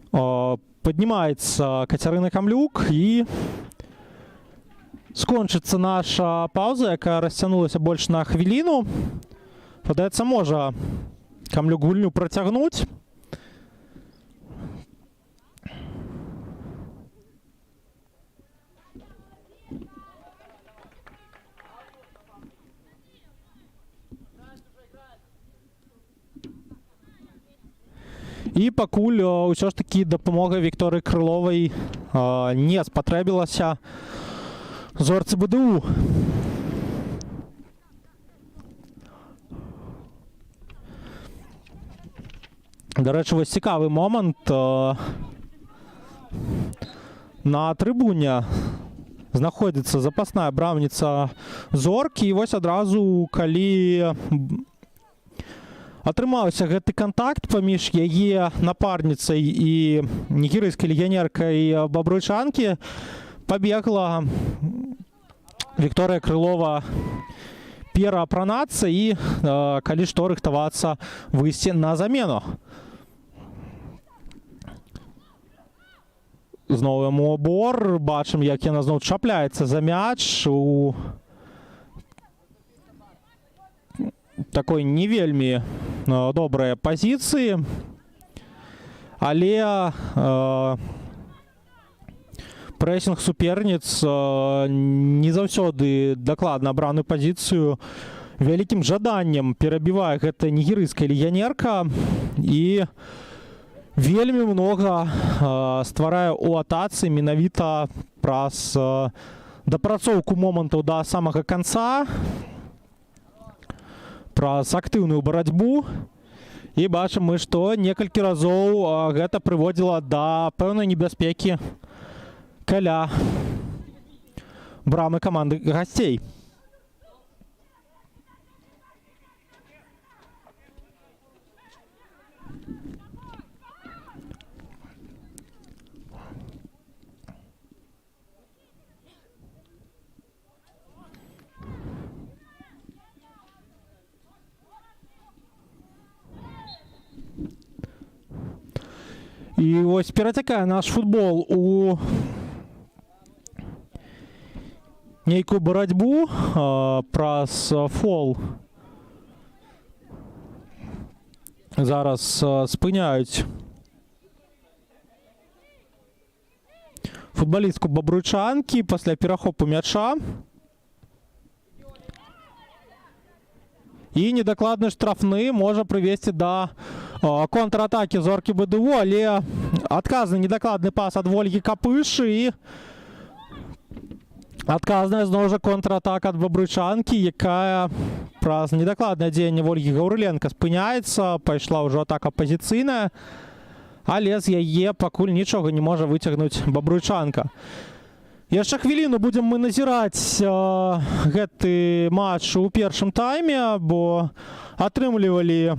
Паднімаецца Кацярына Камлюк, і скончыцца наша паўза, якая расцягнулася больш на хвіліну. Падаецца, можа Камлюк гульню працягнуць. І пакуль ўсё ж такі дапамога Вікторыі Крыловай не спатрэбілася зорцы БДУ. Дарэчы, вось цікавы момант. На трыбуне знаходзіцца запасная брамніца зоркі, і вось адразу, калі атрымаўся гэты кантакт паміж яе напарніцай і нігерыйскай легіянеркай бабруйчанкі, пабегла Вікторыя Крылова пераапранацца і, калі што, рыхтавацца выйсці на замену. Зноў Эму Обор, бачым, як яна зноў чапляецца за мяч у такой не вельмі добрай пазіцыі, але прэсінг суперніц не заўсёды дакладна абраную пазіцыю вялікім жаданнем перабівае гэта нігерыйская легіянерка і вельмі многа стварае ў атацы менавіта праз дапрацоўку момантаў да самага канца, праз актыўную барацьбу. І бачым мы, што некалькі разоў гэта прыводзіла да пэўнай небяспекі каля брамы каманды гасцей. І ось перацякае наш футбол у нейкую барацьбу праз фол. Зараз спыняюць футбалістку бабруйчанкі пасля перахопу мяча. І недакладны штрафны можа прывесці да контратакі зоркі БДУ, але адказны недакладны пас ад Вольгі Капышы і адказная зноў жа контратака ад бабруйчанкі, якая праз недакладнае дзеянне Вольгі Гаўрыленка спыняецца, пайшла ўжо атака пазіцыйная, але з яе пакуль нічога не можа выцягнуць бабруйчанка. Яшчэ хвіліну будзем мы назіраць гэты матч у першым тайме, бо атрымлівалі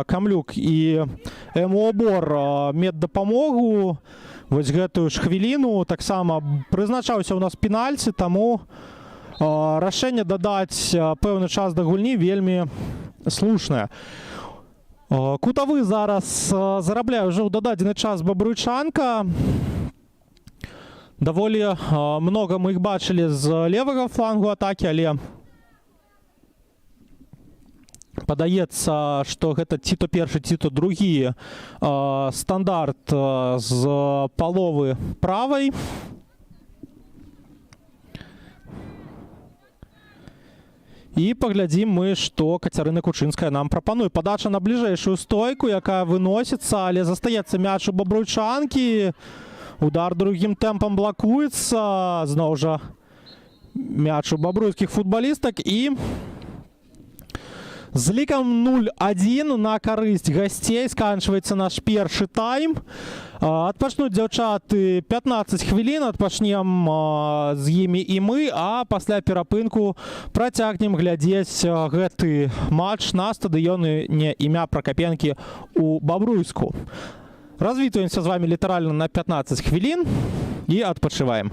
Камлюк і МОБОР меддапамогу. Вось гэтую ж хвіліну таксама прызначаўся ў нас пенальці, таму рашэнне дадаць пэўны час да гульні вельмі слушнае. Кутавы зараз зарабляе ўжо ў дададзены час бабруйчанка. Даволі многа мы іх бачылі з левага флангу атакі, але падаецца, што гэта ці то першы, ці то другі стандарт з паловы правай. І паглядзім мы, што Кацярына Кучынская нам прапануе. Падача на бліжэйшую стойку, якая выносіцца, але застаецца мяч у бабруйчанкі. Удар другім тэмпам блакуецца. Зноў жа мяч у бабруйскіх футбалістак. І з лікам 0-1 на карысць гасцей сканчваецца наш першы тайм. Адпачнуць дзяўчаты 15 хвілін, адпачнем з імі і мы, а пасля перапынку працягнем глядзець гэты матч на стадыёне імя Пракапенкі ў Бабруйску. Развітваемся з вами літаральна на 15 хвілін і адпачываем.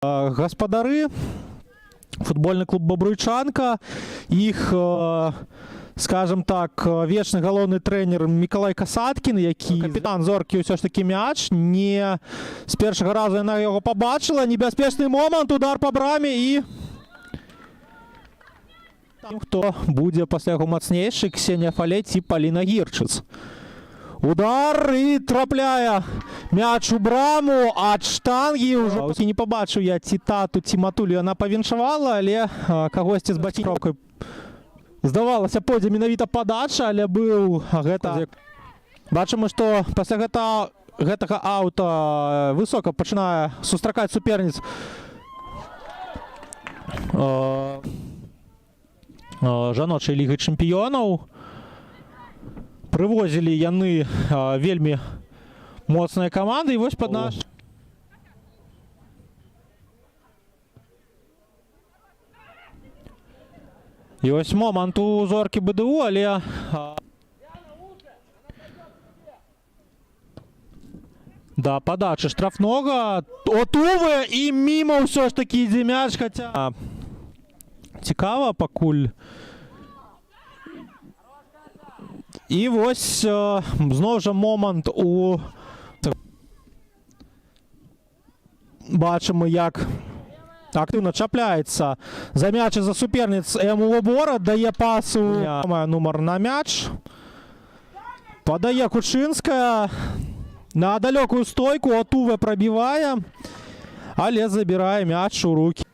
Гаспадары, футбольны клуб Бабруйчанка, іх, скажем так, вечны галоўны трэнер Мікалай Касаткін, які капітан зоркі ўсё ж такі мяч, не з першага разу яна яго пабачыла, небяспечны момант, удар па браме і там, хто будзе пасля яго мацнейшы, Ксенія Фалей ці Паліна Гірчыц. Удар і трапляе мяч у браму ад штангі. Ужо не пабачыў я ці тату, ці матулю яна павіншавала, але кагосьці з бацькоўкай здавалася пойдзе менавіта падача, але быў гэта. Бачым, што пасля гэтага аўта высока пачынае сустракаць суперніц жаночай лігі чэмпіёнаў. Прывозілі яны вельмі моцныя каманды, і вось пад наш. І ось момент у зорки БДУ, але да, подача штрафного. От Уве і мимо все ж таки йде м'яч, хоча цікаво, покуль. І ось знову ж момент у... Бачимо, як активно чапляється за м'яч і за суперниць Ему-Лобора, дає пасу. Має номер на м'яч. Подає Кучинська на далеку стойку, от Уве пробиває, але забирає м'яч у руки.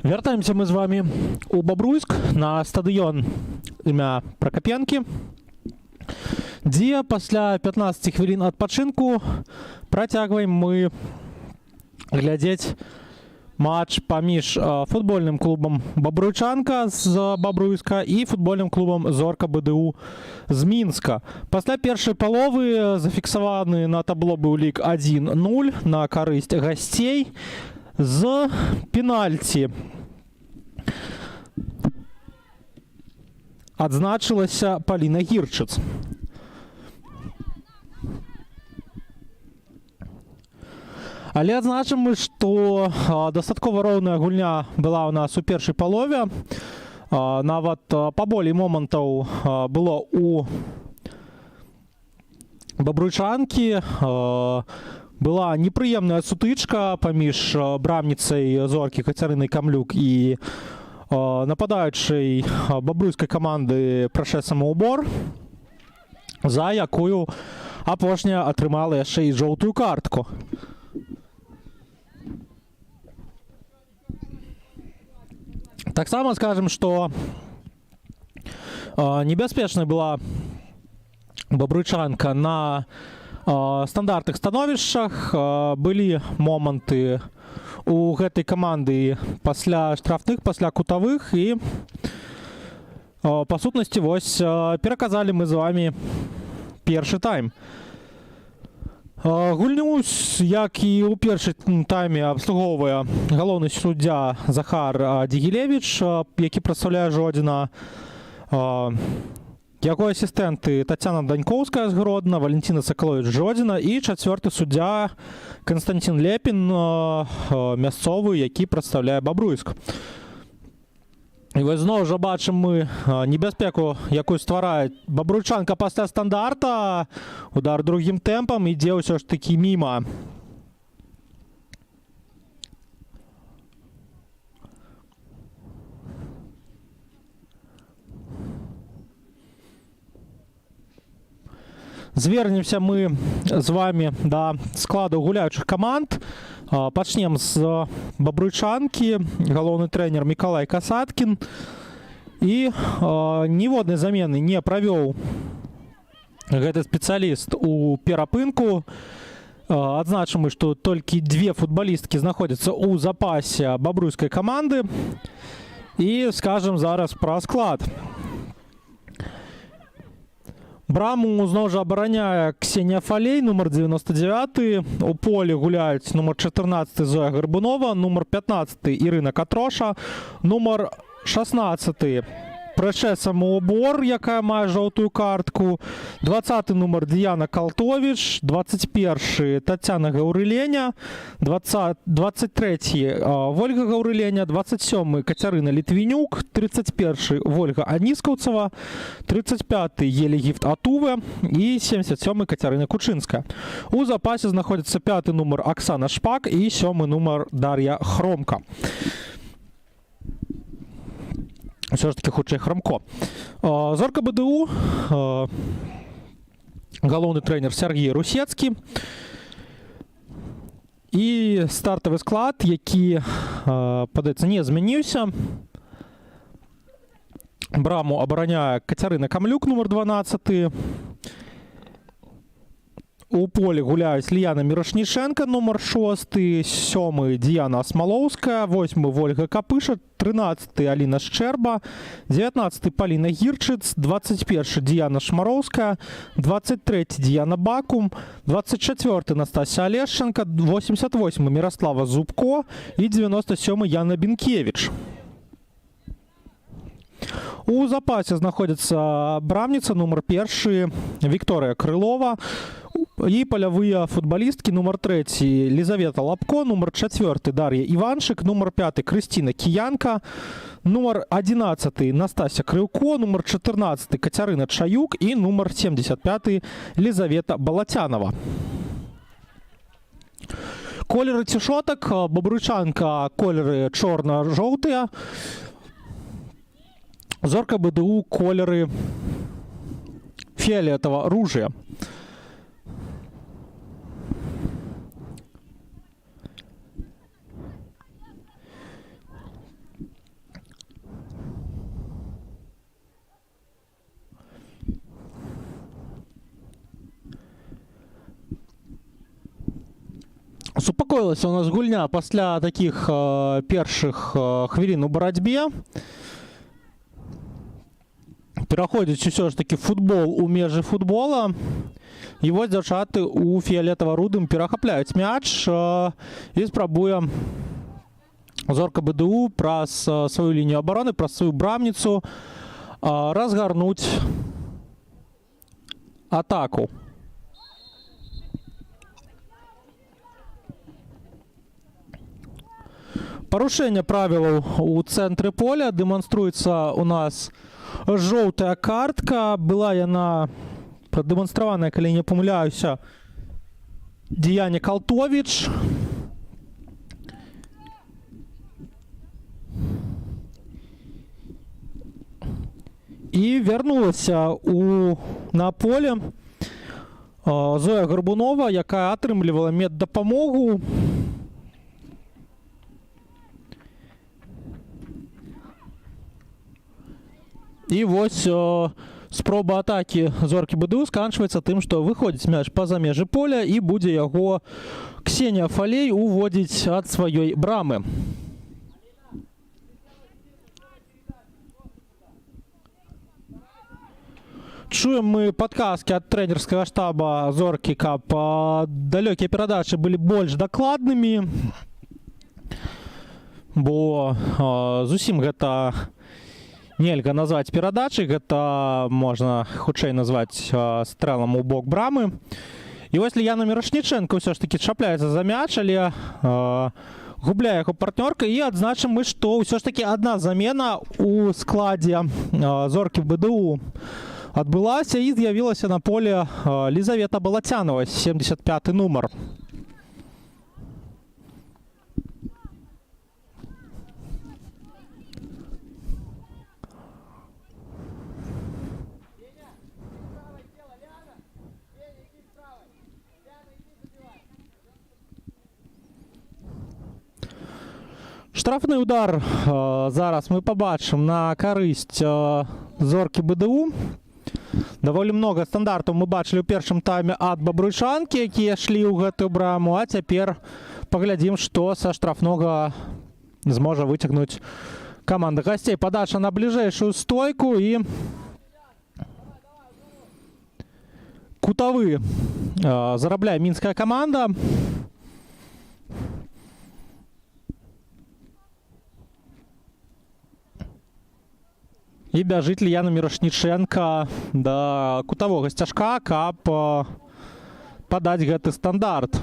Вяртаемся мы з вами у Бобруйск на стадыён імя Пракапенкі, дзе пасля 15 хвілін адпачынку працягваем мы глядзець матч паміж футбольным клубам Бабруйчанка з Бобруйска і футбольным клубам Зорка БДУ з Мінска. Пасля першай паловы зафіксаваны на табло быў лік 1-0 на карысць гасцей. З пенальці адзначылася Паліна Гірчыц. Але адзначым мы, што дастаткова роўная гульня была ў нас у першай палове. Нават паболей момантаў было у Бабруйчанкі. Была непрыемная сутычка паміж брамніцай Зоркі Кацярынай Камлюк і нападаючай бабруйскай каманды Прашэсам Убор, за якую апошняя атрымала яшчэ і жоўтую картку. Таксама скажем, што небяспечнай была Бабруйчанка на стандартных становішчах. Былі моманты у гэтай каманды пасля штрафных, пасля кутавых, і па сутнасці вось пераказалі мы з вами першы тайм. Гульню, як і ў першай тайме, абслугоўвае галоўны суддзя Захар Дігілевіч, які прадстаўляе Жодзіна. Яго асістэнты Тацяна Данькоўская з Гродна, Валентина Сакаловіч Жодзіна і чацвёрты суддзя Канстанцін Лепін, мясцовы, які прадстаўляе Бобруйск. І вось зноў жа бачым мы небяспеку, якую стварае Бабруйчанка пасля стандарта. Удар другім тэмпам ідзе ўсё ж такі міма. Звернемся мы з вами да складу гуляючых каманд. Пачнем з Бабруйчанкі. Галоўны трэнер Мікалай Касаткін. І ніводнай замены не правёў гэты спецыяліст у перапынку. Адзначым мы, што толькі две футбалісткі знаходзяцца ў запасе бабруйскай каманды. І скажам зараз пра склад. Браму зноў жа абараняе Ксенія Фалей, нумар 99. У полі гуляюць нумар 14 Зоя Гарбунова, нумар 15 Ірына Катроша, нумар 16 Прашэсам Убор, якая мае жоўтую картку, 20 нумар Діяна Калтовіч, 21 Тацяна Гаўрыленя, 23 Вольга Гаўрыленя, 27 Кацярына Літвінюк, 31 Вольга Аніскаўцава, 35 Елегіфт Атуве і 77 Кацярына Кучынская. У запасе знаходзіцца 5 нумар Аксана Шпак і 7 нумар Дар'я Хромка. Все ж таки хутчэй Хромко. Зорка БДУ, галоўны трэнер Сергей Русецкі. І стартавы склад, які, падаецца, не змяніўся. Браму абараняе Кацярына Камлюк, нумар 12. У полі гуляюць Ліяна Мірашнішенка, нумар 6, 7 Діяна Смалоўская, 8 Вольга Капыша, 13 Аліна Шчэрба, 19 Паліна Гірчыц, 21 Діяна Шмароўская, 23 Діяна Бакум, 24 Настасія Алешченка, 88 Міраслава Зубко і 97 Яна Бінкевіч. У запасе знаходзіцца брамніца, нумар 1 Вікторыя Крылова, і палявыя футбалісткі, нумар 3 Лізавета Лапко, нумар 4 Дар'я Іваншык, нумар 5 Крысціна Кіянка, нумар 11 Настася Крыўко, нумар 14 Кацярына Чаюк і нумар 75 Лізавета Балацянова. Колеры цішотак. Бабруйчанка колеры чорна-жоўтыя. Зорка БДУ колеры фіолетава-ружыя. Супакоілася у нас гульня пасля такіх першых хвілін у барацьбе. Пераходзіць усё ж такі футбол у межы футбола. І вось дзяўчаты у фіялетава-рудым перахапляюць мяч і спрабуе зорка БДУ праз сваю лінію абароны, праз сваю брамніцу разгарнуць атаку. Парушэнне правілаў у цэнтры поля. Дэманструецца у нас жоўтая картка. Была яна прадэманстраваная, калі не памыляюся, Діяне Калтовіч. І вярнулася на поле Зоя Гарбунова, якая атрымлівала меддапамогу. І вось спроба атакі зоркі БДУ сканчваецца тым, што выходзіць мяч па-за межы поля і будзе яго Ксенія Фалей уводзіць ад сваёй брамы. Чуем мы падказкі ад трэнерскага штаба зоркі, каб далёкія перадачы былі больш дакладнымі, бо зусім гэта нельга назваць перадачай, гэта можна хутчэй назваць стрэлам у бок брамы. І вось Ліяна Мірошніченка ўсё ж такі чапляецца за мяч, але губляе яго партнёрка. І адзначым мы, што ўсё ж такі адна замена у складзе зоркі БДУ адбылася і з'явілася на поле Лізавета Балацянова, 75-й нумар. Штрафны удар зараз мы побачым на карысць зоркі БДУ. Даволі много стандартаў мы бачылі ў першым тайме ад бабруйчанкі, якія шлі ў гэтую браму, а цяпер паглядзім, што са штрафнога зможа выцягнуць каманда гасцей. Падача на бліжэйшую стойку і кутавы зарабляе мінская каманда. І бяжыць Ліяна Мірошніченка да кутавога сцяжка, каб падаць гэты стандарт.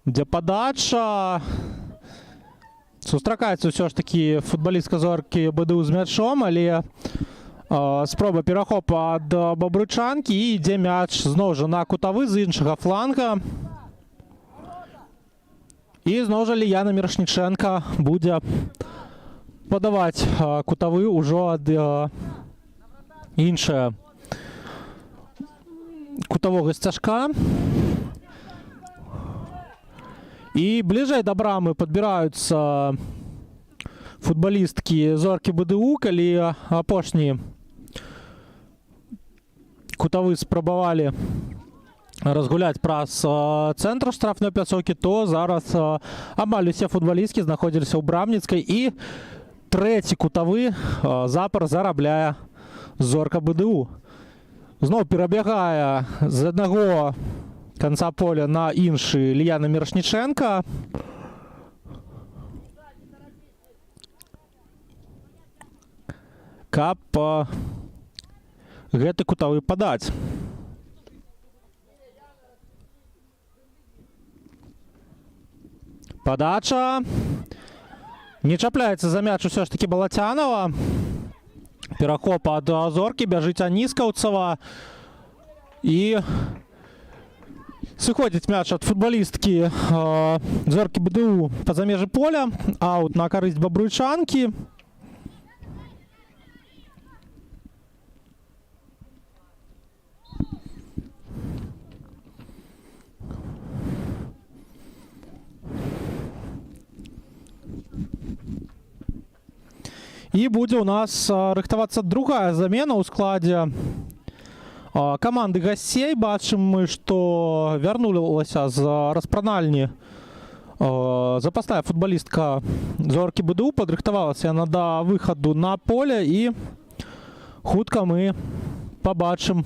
Дзе падача. Сустракаецца ўсё ж такі футбалістка зоркі БДУ з мячом, але спроба перахопа ад бабруйчанкі і ідзе мяч зноў жа на кутавы з іншага фланга. І зноў жа Ліяна Мірошніченка будзе падаваць кутавы ўжо ад іншага кутавога сцяжка. І бліжэй да брамы падбіраюцца футбалісткі зоркі БДУ, калі апошні кутавы спрабавалі разгуляць праз цэнтр штрафной пляцоўкі, то зараз амаль усе футбалісткі знаходзіліся ў брамніцкай, і трэці кутавы запар зарабляе зорка БДУ. Зноў перабягае з аднаго канца поля на іншы Ліяна Мірошніченка. Каб гэты кутавы падаць. Падача. Не чапляецца за мяч усё ж такі Балацянова. Перахоп ад зоркі, бяжыць Аніскаўцава. І сыходзіць мяч ад футбалісткі зоркі БДУ па-за межы поля. Аут на карысць бабруйчанкі. І будзе ў нас рыхтавацца другая замена ў складзе каманды гасцей. Бачым мы, што вярнулася з распранальні запасная футболістка Зоркі БДУ, падрыхтавалася яна да выхаду на поле, і хутка мы пабачым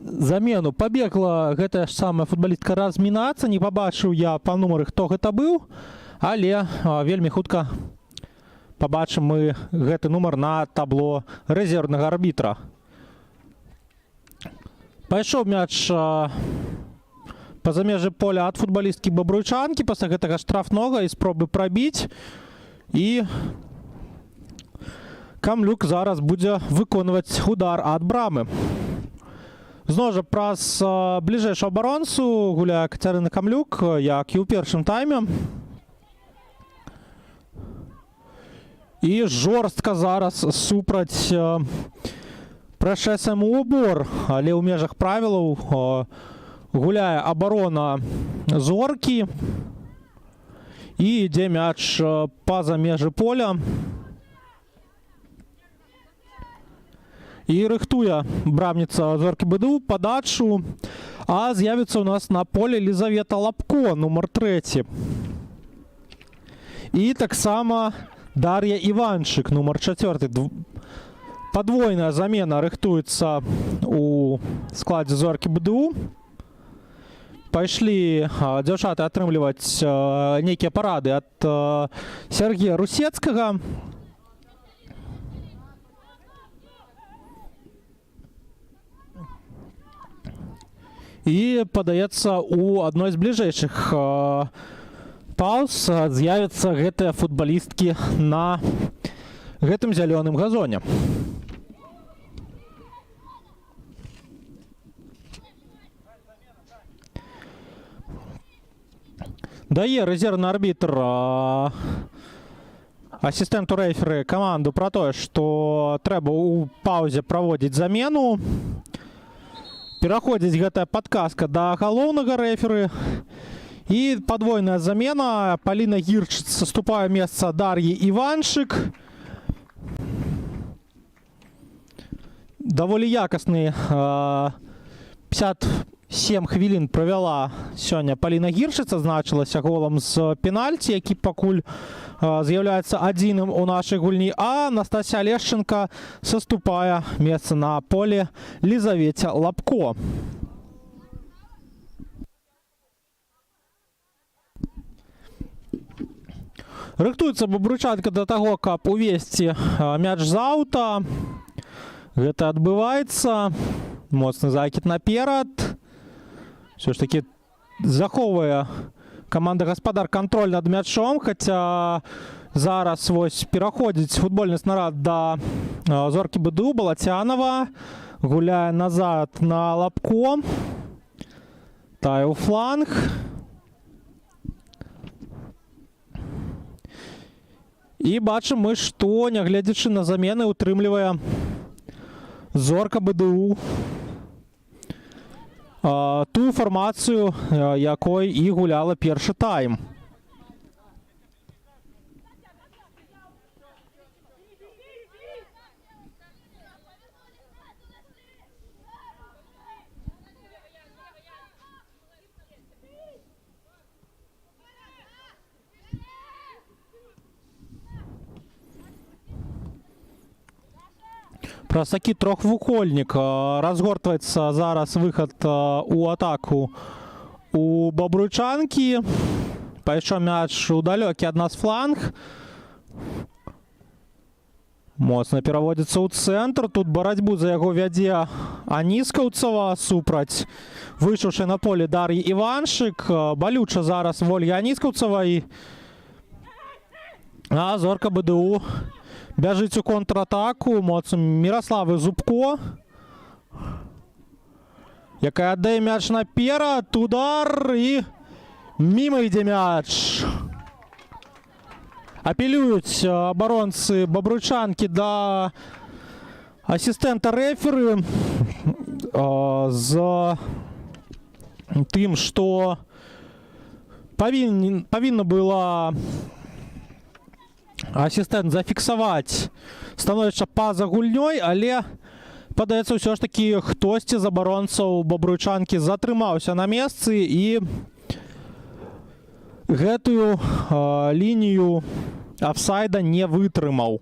замену. Пабегла гэтая ж самая футболістка размінацца, не пабачыў я па нумары, хто гэта быў, але вельмі хутка пабачым мы гэты нумар на табло рэзервнага арбітра. Пайшоў мяч па-за межы поля ад футболісткі Бабруйчанкі, пасля гэтага штрафнога і спробы прабіць. І Камлюк зараз будзе выконваць удар ад брамы. Зноў жа праз бліжэйшую абаронцу гуляе Кацярына Камлюк, як і ў першым тайме. І жорстка зараз супраць Прэшэс МУБОР, але ў межах правілаў гуляе абарона Зоркі. І ідзе мяч па-за межы поля. І рыхтуе брамніца Зоркі БДУ падачу. А з'явіцца ў нас на поле Лізавета Лапко, нумар 3. І таксама Дар'я Іванчык, нумар 4. Падвойная замена рыхтуецца у складзе Зоркі БДУ. Пайшлі дзяўчаты атрымліваць нейкія парады ад Сергея Русецкага. І, падаецца, у адной з бліжэйшых паўз з'явяцца гэтыя футбалісткі на гэтым зялёным газоне. Дае рэзервны арбітр асістэнту рэферы каманду пра тое, што трэба ў паўзе праводзіць замену. Пераходзіць гэтая падказка да галоўнага рэферы. І падвойная замена. Паліна Гірчыц саступае месца Дар'і Іванчык. Даволі якасны 57 хвілін правяла сёння Паліна Гірчыц, адзначылася голам з пенальці, які пакуль з'яўляецца адзіным у нашай гульні, а Настасья Лешченко саступае месца на поле Лізавеце Лапко. Рыхтуецца Бабруйчанка да таго, каб увесці мяч з аўта. Гэта адбываецца. Моцны закід наперад. Все ж таки захоўвае каманда гаспадар кантроль над мячом, хаця зараз вось пераходзіць футбольны снарад да Зоркі БДУ. Балацянова гуляе назад на Лапко. Тая ў фланг. І бачым мы, што, нягледзячы на замены, утрымлівае Зорка БДУ тую фармацыю, якой і гуляла першы тайм. Праз такі трохвугольнік разгортваецца зараз выхад у атаку у Бабруйчанкі. Пайшоў мяч у далёкі ад нас фланг. Моцна пераводзіцца ў цэнтр. Тут барацьбу за яго вядзе Аніскаўцава супраць выйшаўшай на поле Дар'і Іванчык. Балюча зараз Вольгі Аніскаўцавай. А Зорка БДУ бяжыць у контратаку. Моцна Міраславы Зубко, якая аддае мяч наперад. Удар і міма ідзе мяч. Апелююць абаронцы Бабруйчанкі да асістэнта рэферы з тым, што павінна была асістэнт зафіксаваць становішча па-за гульнёй, але Падаецца, ўсё ж такі хтосьці з абаронцаў бабруйчанкі затрымаўся на месцы і гэтую лінію афсайда не вытрымаў.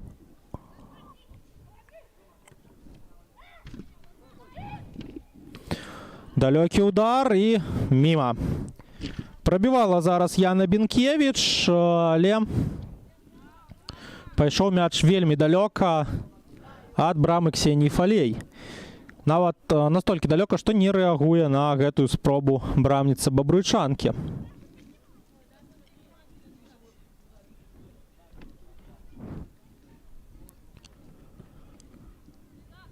Далёкі удар і міма. Прабівала зараз Яна Бенкевіч, але пайшоў мяч вельмі далёка ад брамы Ксеніі Фалей. Нават настолькі далёка, што не рэагуе на гэтую спробу брамніцы бабруйчанкі.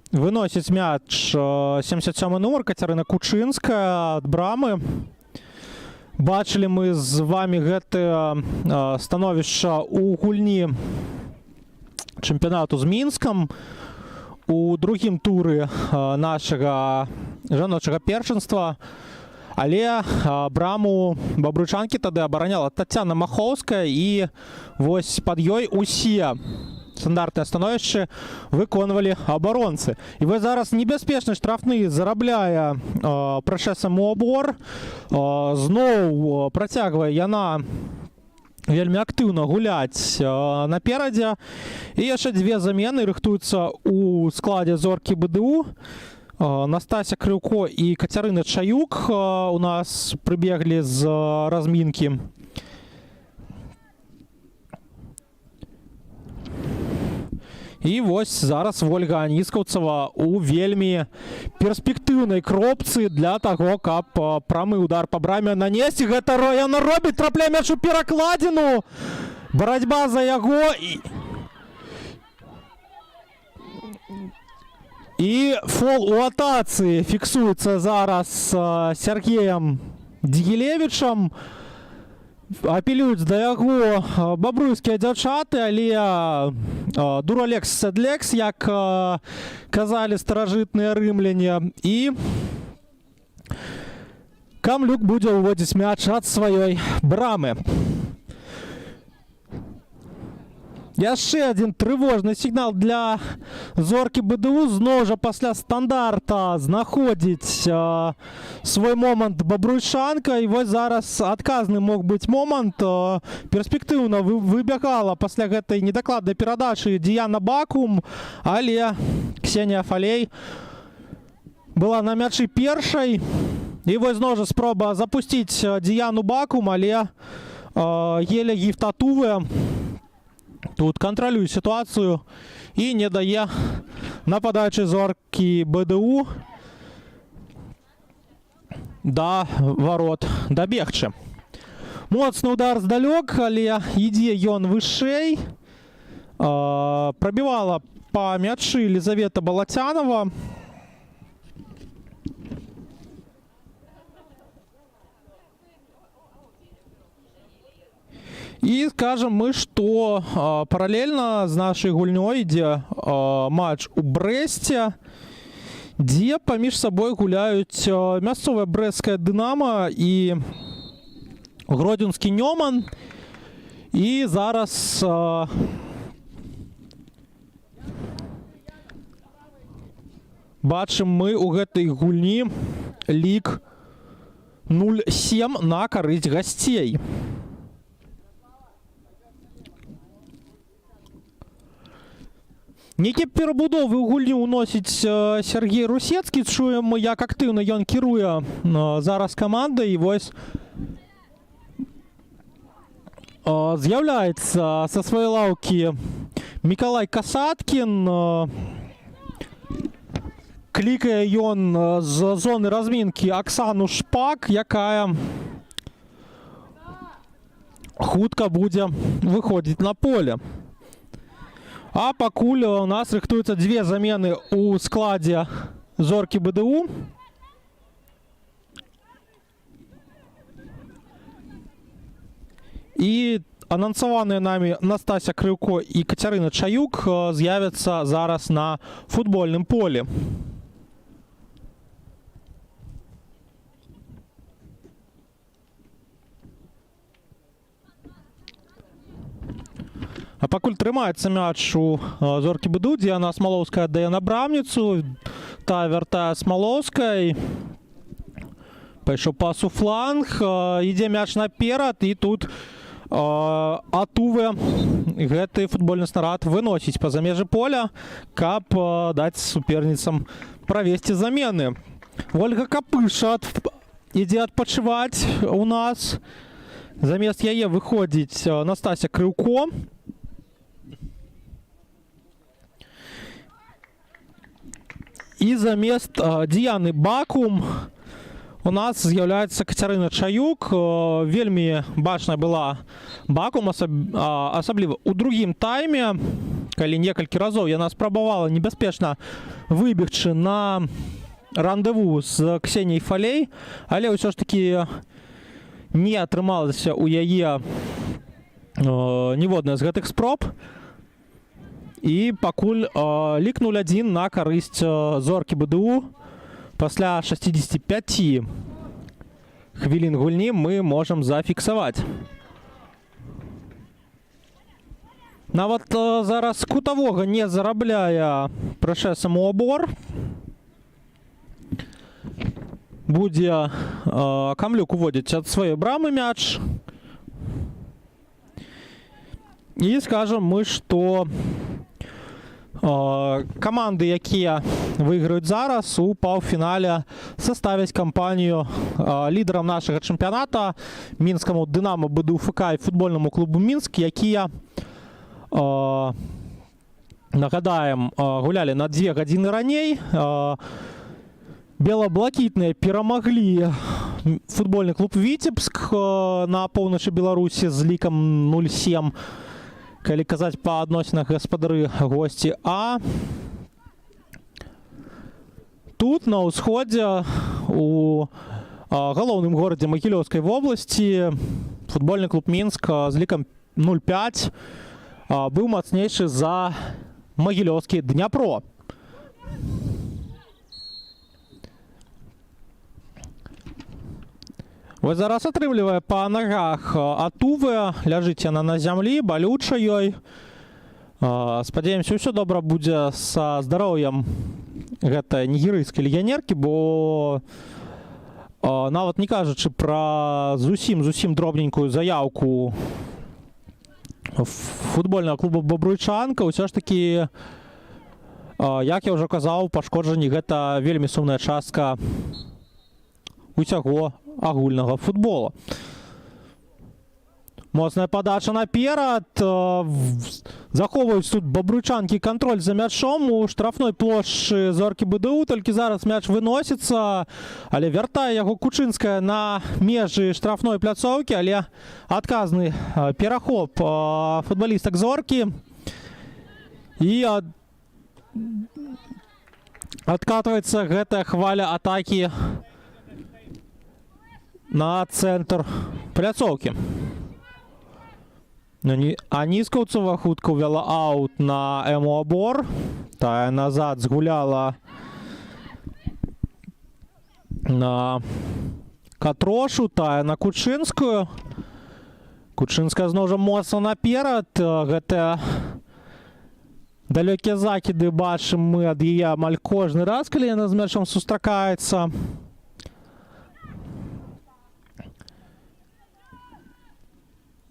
Выносіць мяч 77 нумар Кацярына Кучынская ад брамы. Бачылі мы з вами гэтае становішча ў гульні чэмпіянату з Мінскам у другім туры нашага жаночага першынства. Але браму бабруйчанкі тады абараняла Тацяна Махоўская, і вось пад ёй усе стандартныя становішчы выконвалі абаронцы. І вось зараз небяспечны штрафны зарабляе Прэшэс МУАБОР. Зноў працягвае яна вельмі актыўна гуляць наперадзе. І яшчэ дзве замены рыхтуюцца ў складзе зоркі БДУ. Настася Крыўко і Кацярына Чаюк у нас прыбеглі з размінкі. І вось зараз Вольга Аніскаўцава у вельмі перспектыўнай кропцы для таго, каб прамы удар па браме нанесці. Гэта яна робіць, трапляе мяч у перакладзіну. Барацьба за яго. І фол у атацы фіксуецца зараз Сергеем Дігілевічам. Апелююць да яго бабруйскія дзяўчаты, але дуралекс седлекс, як казалі старажытныя рымляне. І Камлюк будзе ўводзіць мяч ад сваёй брамы. Яшчэ адзін трывожны сігнал для зоркі БДУ. Зноў жа пасля стандарта знаходзіць свой момант бабруйчанка. І вось зараз адказны мог быць момант. Перспектыўна выбягала пасля гэтай недакладнай перадачы Діяна Бакум, але Ксенія Фалей была на мячы першай. І вось зноў жа спроба запусціць Діяну Бакум, але Еля Гіфтатуве тут кантралюе сітуацыю і не дае нападаючай зоркі БДУ да варот дабегчы. Моцны удар здалёк, але ідзе ён вышэй. Прабівала па мячы Лізавета Балацянова. І скажем мы, што паралельна з нашай гульнёй ідзе матч у Брэсце, дзе паміж сабой гуляюць мясцовая брэсцкая Дынама і гродзенскі Нёман. І зараз бачым мы ў гэтай гульні лік 0-7 на карысць гасцей. Нейкія перабудовы ў гульню ўносіць Сергей Русецкі. Чуем мы, як актыўна ён кіруе зараз камандай. І вось з'яўляецца са сваёй лаўкі Мікалай Касаткін. Клікае ён з зоны размінкі Аксану Шпак, якая хутка будзе выходзіць на поле. А пакуль у нас рыхтуюцца дзве замены ў складзе зоркі БДУ. І анансаваныя намі Настася Крыўко і Кацярына Чаюк з'явяцца зараз на футбольным полі. А пакуль трымаецца мяч у зоркі БДУ, Діяна Смалоўская аддае на брамніцу. вяртае Смалоўскай. Пайшоў пас у фланг, ідзе мяч наперад, і тут Атуве гэты футбольны снарад выносіць па-за межы поля, каб даць суперніцам правесці замены. Ольга Капыша ідзе адпачываць у нас. Замест яе выходзіць Настасья Крыўко. І замест Діяны Бакум у нас з'яўляецца Кацярына Чаюк. Вельмі бачная была Бакум, асабліва ў другім тайме, калі некалькі разоў яна спрабавала небяспечна выбегчы на рандеву з Ксеніяй Фалей, але ўсё ж такі не атрымалася ў яе ніводная з гэтых спроб. І пакуль лік 0-1 на карысць зоркі БДУ. Пасля 65 хвілін гульні мы можам зафіксаваць. Нават зараз кутавога не зарабляе Прэшэс МУАБОР. Будзе Камлюк уводзіць ад сваёй брамы мяч. І скажам мы, што каманды, якія выйграюць зараз у паўфінале, составяць кампанію лідарам нашага чэмпіяната мінскаму Дынамо БДУ ФК і футбольнаму клубу Мінск, якія, нагадаем, гулялі на 2 гадзіны раней. Бела-блакітныя перамаглі футбольны клуб Віцебск на поўначы Беларусі з лікам 0-7, калі казаць па адносінах гаспадары-госці. А тут, на ўсходзе, у галоўным горадзе Магілёўскай вобласці, футбольны клуб Мінск з лікам 0-5 быў мацнейшы за магілёўскі Дняпро. Вось зараз атрымлівае па нагах Атуве, ляжыць яна на зямлі, балюча ёй. Спадзяемся, ўсё добра будзе са здароўем гэтай нігерыйскай легіянеркі, бо нават не кажучы пра зусім дробненькую заяўку футбольнага клуба Бабруйчанка, ўсё ж такі, як я ўжо казаў, пашкоджанні гэта вельмі сумная частка усяго агульнага футбола. Моцная падача наперад. Захоўваюць тут бабруйчанкі кантроль за мячом у штрафной плошчы зоркі БДУ. Толькі зараз мяч выносіцца, але вяртае яго Кучынская на межы штрафной пляцоўкі, але адказны перахоп футбалістак зоркі. І адкатваецца гэтая хваля атакі на цэнтр пляцоўкі. Аніскаўцова хутка ўвяла аут на МУАБОР. Тая назад згуляла на Катрошу, тая на Кучынскую. Кучынская зноў жа моцна наперад. Гэтыя далёкія закіды бачым мы ад яе амаль кожны раз, калі яна з мячом сустракаецца.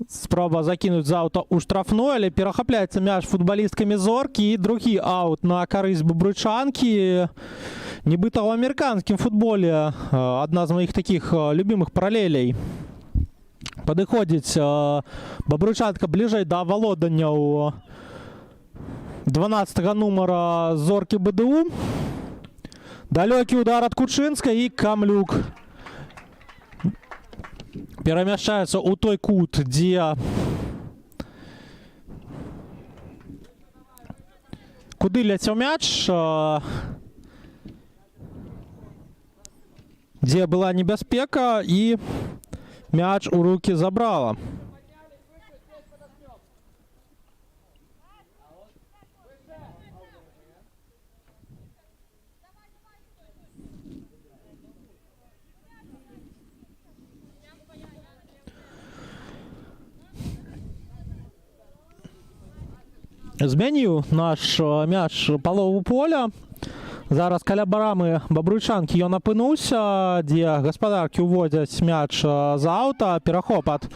Спроба закінуць з аута ў штрафной, але перахапляецца мяч футбалісткамі зоркі, і другі аут на карысць бабруйчанкі. Нібыта ў амерыканскім футболе адна з маіх такіх любімых паралелей. Падыходзіць бабруйчанка бліжэй да валоданняў 12-го нумара зоркі БДУ. Далёкі удар ад Кучынскай, і Камлюк перамяшчаецца ў той кут, дзе куды ляцеў мяч, дзе была небяспека, і мяч у рукі забрала. Змяніў наш мяч палову поля. Зараз каля брамы бабруйчанкі ён апынуўся, дзе гаспадаркі ўводзяць мяч з аўта. Перахоп ад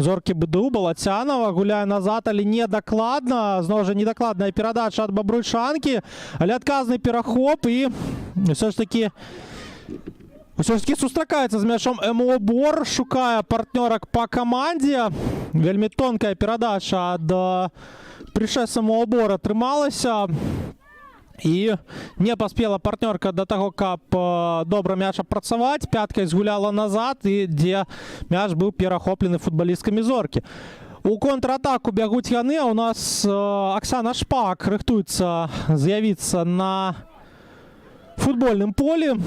зоркі БДУ. Балацянова гуляе назад, але недакладна. Зноў жа недакладная перадача ад бабруйчанкі, але адказны перахоп, і ўсё ж такі сустракаецца з мячом МО Бор, шукае партнёрак па камандзе. Вельмі тонкая перадача ад прышэс МО Бор атрымалася. І не паспела партнёрка да таго, каб добра мяч апрацаваць. Пяткай згуляла назад, і дзе мяч быў перахоплены футбалісткамі зоркі. У контратаку бягуць яны, а у нас Аксана Шпак рыхтуецца з'явіцца на футбольным полі.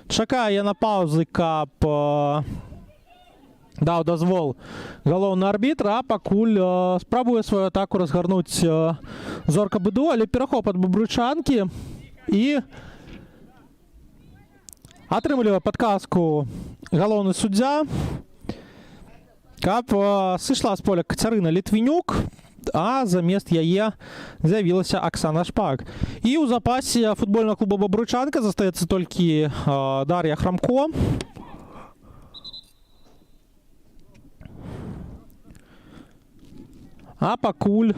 Чакае яна паўзы, каб даў дазвол галоўны арбітр, а пакуль спрабуе сваю атаку разгарнуць зорка БДУ, але перахоп ад бабруйчанкі, і атрымлівае падказку галоўны суддзя, каб сышла з поля Кацярына Літвінюк, а замест яе з'явілася Аксана Шпак. І ў запасе футбольнага клуба бабруйчанка застаецца толькі Дар'я Храмко. А пакуль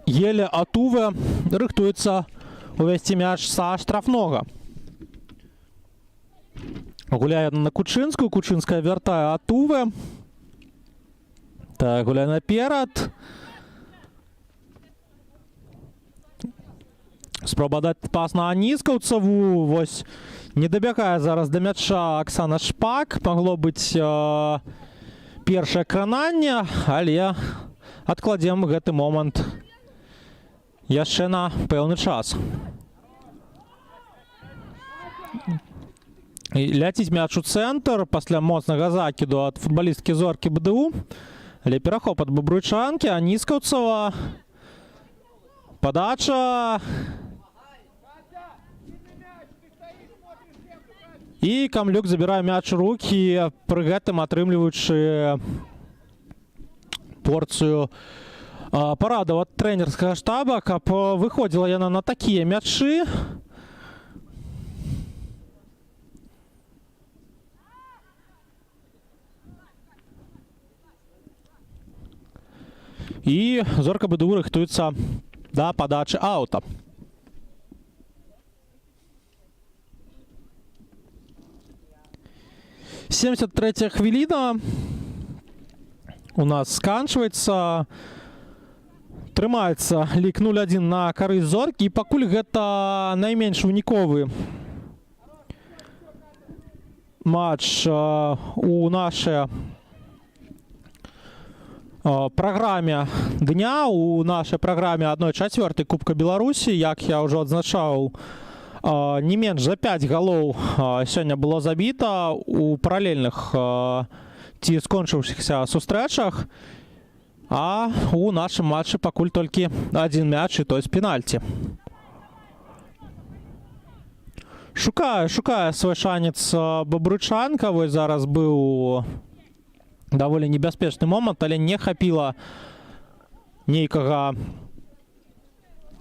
Еля Атуве рыхтуецца увесці мяч са штрафнога. Гуляе на Кучынскую, Кучынская вяртае Атуве. Так, гуляе наперад. Спроба даць пас на Аніскаўцаву. Вось не дабягае зараз да мяча Аксана Шпак. Магло быць першае крананне, але адкладзем гэты момант яшчэ на пэўны час. Ляціць мяч у цэнтр пасля моцнага закіду ад футбалісткі зоркі БДУ, але перахоп ад бабруйчанкі, Аніскаўцава, падача, і Камлюк забірае мяч у рукі, пры гэтым атрымліваючы порцыю парадаў ад трэнерскага штаба, каб выходзіла яна на такія мячы. І зорка БДУ рыхтуецца да падачы аўта. Сямдзесят трэцяя хвіліна у нас сканчваецца. Трымаецца лік 0-1 на карысць зоркі, і пакуль гэта найменш выніковы матч у нашай праграме дня, у нашай праграме 1/4 Кубка Беларусі. Як я ўжо адзначаў, не менш за 5 галоў сёння было забіта у паралельных ці скончыўшыхся сустрэчах, а у нашым матчы пакуль толькі адзін мяч, і той з пенальці. Шукае свой шанец бабруйчанка. Вось зараз быў даволі небяспечны момант, але не хапіла нейкага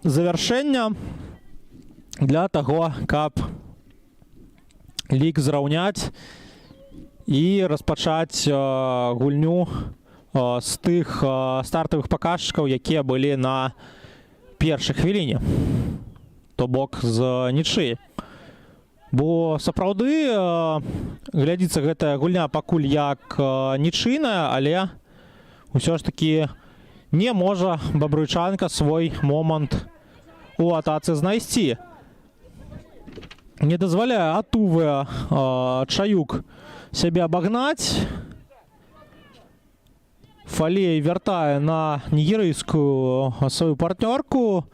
завяршэння для таго, каб лік зраўняць і распачаць гульню з тых стартавых паказчыкаў, якія былі на першай хвіліне, то бок з нічыі. Бо сапраўды глядзіцца гэтая гульня пакуль як нічыйная, але ўсё ж такі не можа бабруйчанка свой момант у атацы знайсці. Не дазваляе Атуве Чаюк сябе абагнаць. Фалей вяртае на нігерыйскую сваю партнёрку.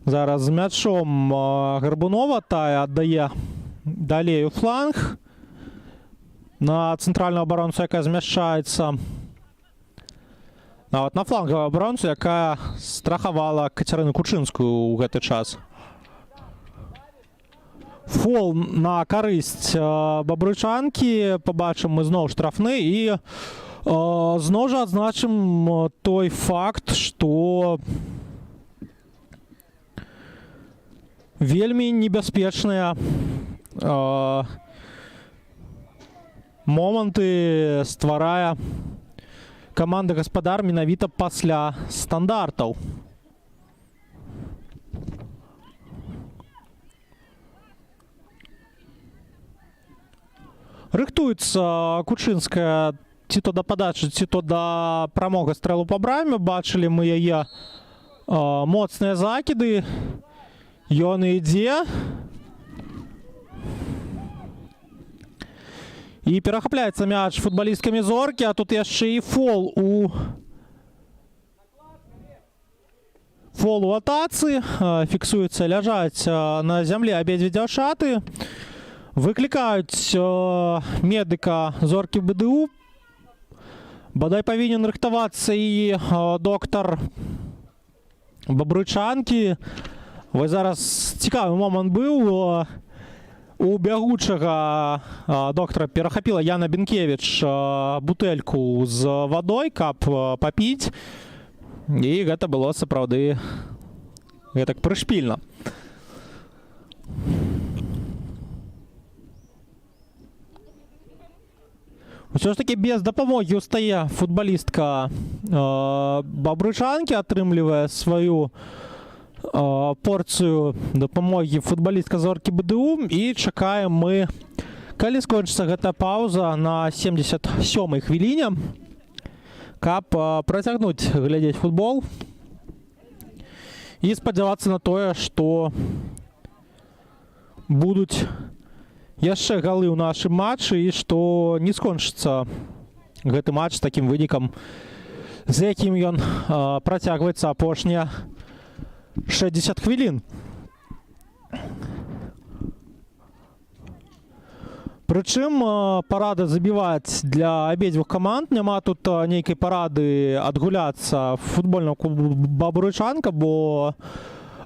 Зараз з мячом Гарбунова, тая аддае далей у фланг на цэнтральную абаронцу, якая змяшчаецца. Нават на флангавую абаронцу, якая страхавала Кацярыну Кучынскую ў гэты час. Фол на карысць бабруйчанкі. Пабачым мы зноў штрафны, і Зноў жа адзначым той факт, што вельмі небяспечныя моманты стварае каманда гаспадар менавіта пасля стандартаў. Рыхтуецца Кучынская ці то да падачы, ці то да прамога стрэлу па браме. Бачылі мы яе моцныя закіды. Ён ідзе. І перахапляецца мяч футбалісткамі зоркі, а тут яшчэ і фол у атацы. Фіксуецца, ляжаць на зямлі абедзве дзяўчаты. Выклікаюць медыка зоркі БДУ. Бадай павінен рыхтавацца і доктар бабрычанкі. Вось зараз цікавы момант быў. У бягучага доктара перахапіла Яна Бенкевіч бутэльку з вадой, каб папіць. І гэта было сапраўды гэтак прышпільна. Усё ж таки без дапамогі ўстае футбалістка бабрычанкі, атрымлівае сваю порцыю дапамогі футбалістка зоркі БДУ, і чакаем мы, калі скончыцца гэта паўза на 77-й хвіліне, каб працягнуць глядзець футбол і спадзявацца на тое, што будуць яшчэ галы ў нашым матчы і што не скончыцца гэты матч з такім вынікам, з якім ён працягваецца апошнія 60 хвілін. Прычым парада забіваць для абедзвюх каманд. Няма тут нейкай парады адгуляцца футбольнага клубу «Бабрычанка», бо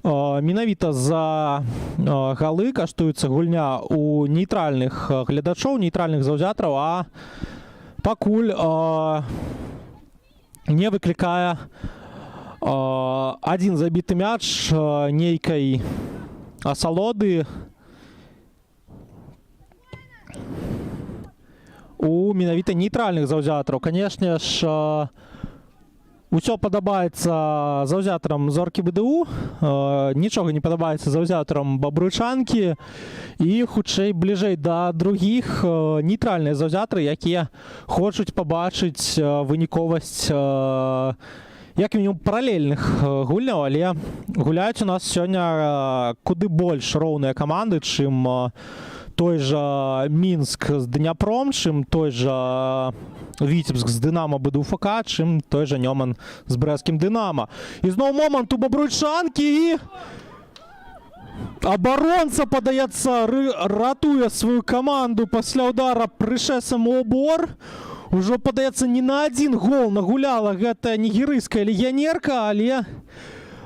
менавіта за галы каштуецца гульня у нейтральных гледачоў, нейтральных заўзятараў, а пакуль не выклікае адзін забіты мяч нейкай асалоды у менавіта нейтральных заўзятараў. Канешне ж, усё падабаецца заўзятарам зоркі БДУ, нічога не падабаецца заўзятарам бабрычанкі, і хутчэй бліжэй да другіх нейтральныя заўзятары, якія хочуць пабачыць выніковасць як мінімум паралельных гульняў, але гуляюць у нас сёння куды больш роўныя каманды, чым той жа Мінск з Дняпром, чым той жа Віцебск з Дынамо БДУ-ФК, чым той жа Нёман з брэсцкім Дынамо. І зноў момант у бабрычанкі, і абаронца, падаецца, ратуе сваю каманду пасля ўдара прышэсам у обор. Ужо, падаецца, не на адзін гол нагуляла гэтая нігерыйская легіянерка, але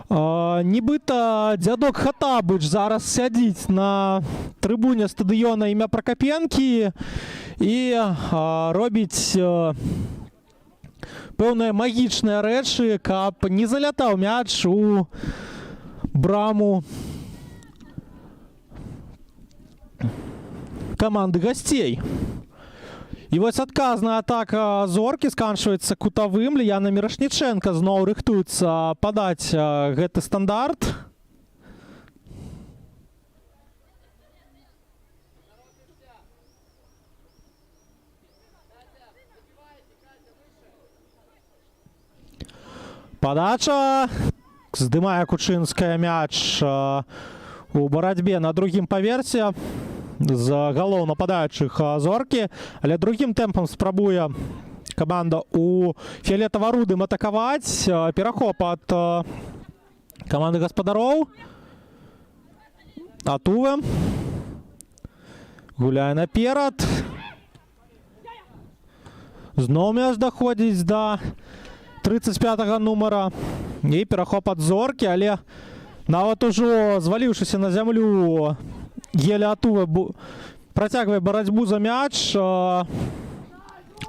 нібыта дзядок Хатабыч зараз сядзіць на трыбуне стадыёна імя Пракапенкі і робіць пэўныя магічныя рэчы, каб не залятаў мяч у браму каманды гасцей. І вось адказная атака зоркі сканчваецца кутавым. Ліяна Мірашніченка зноў рыхтуецца падаць гэты стандарт. Падача. Здымае Кучынская мяч у барацьбе на другім паверсе з галоў нападаючых зоркі, але другім тэмпам спрабуе каманда у фіялетава-рудым атакаваць. Перахоп ад каманды гаспадароў. Атуве гуляе наперад. Зноў мяч даходзіць да 35-го нумара. І перахоп ад зоркі, але нават ужо зваліўшыся на зямлю, Геля Атуве працягвае барацьбу за мяч.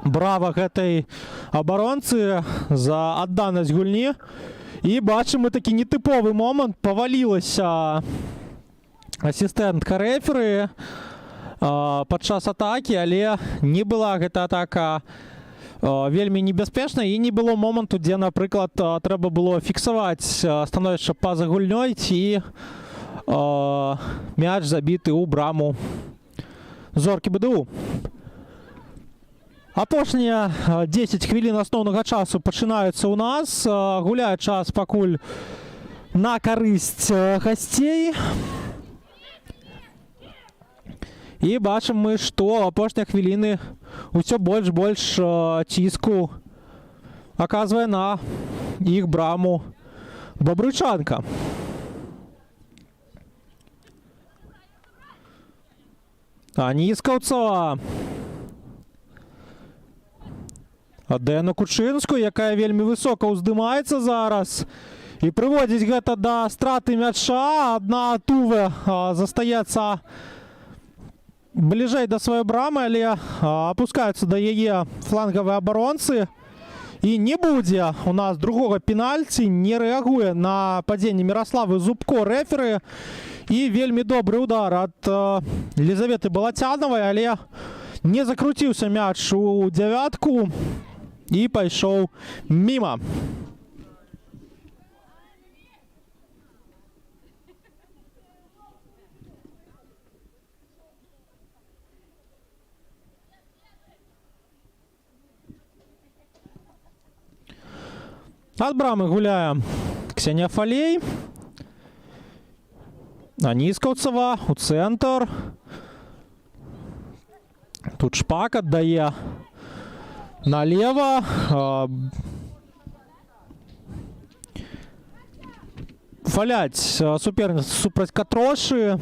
Брава гэтай абаронцы за адданасць гульні. І бачым мы такі нетыповы момант. Павалілася асістэнтка рэферы падчас атакі, але не была гэта атака вельмі небяспечна і не было моманту, дзе, напрыклад, трэба было фіксаваць становішча па-за гульнёй ці мяч забіты ў браму зоркі БДУ. Апошнія 10 хвілін асноўнага часу пачынаюцца ў нас. Гуляе час пакуль на карысць гасцей. І бачым мы, што апошнія хвіліны ўсё больш ціску аказвае на іх браму бабрычанка. Аніскаўцава аддае на Кучынскую, якая вельмі высока ўздымаецца зараз і прыводзіць гэта да страты мяча. Адна Туве застаецца бліжэй да сваёй брамы, але апускаюцца да яе флангавыя абаронцы. І не будзе у нас другога пенальці, не рэагуе на падзенне Міраславы Зубко рэферы. І вельмі добры удар ад Лізаветы Балацянавай, але не закруціўся мяч у дзявятку і пайшоў міма. Ад брамы гуляе Ксенія Фалей. Аніскаўцава у цэнтр. Тут Шпак аддае налево. Фаляць суперніц супраць Катрошы.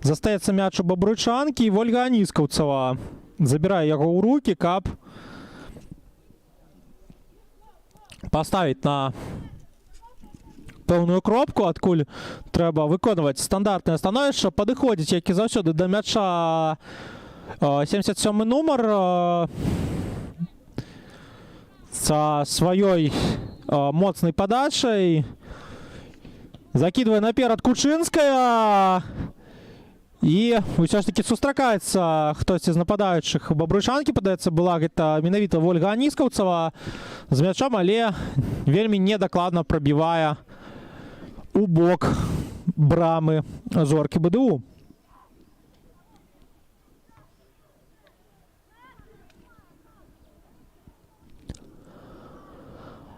Застаецца мяч у бабрычанкі, і Вольга Аніскаўцава забірае яго ў рукі, каб паставіць на пэўную кропку, адкуль трэба выконваць стандартнае становішча. Падыходзіць, як і заўсёды, да мяча 77 нумар са сваёй моцнай падачай. Закидвае наперад Кучынская. І ўсё ж такі сустракаецца хтосьці з нападаючых бабрычанкі. Падаецца, была гэта менавіта Вольга Аніскаўцава з мячом, але вельмі недакладна прабівае у бок брамы зоркі БДУ.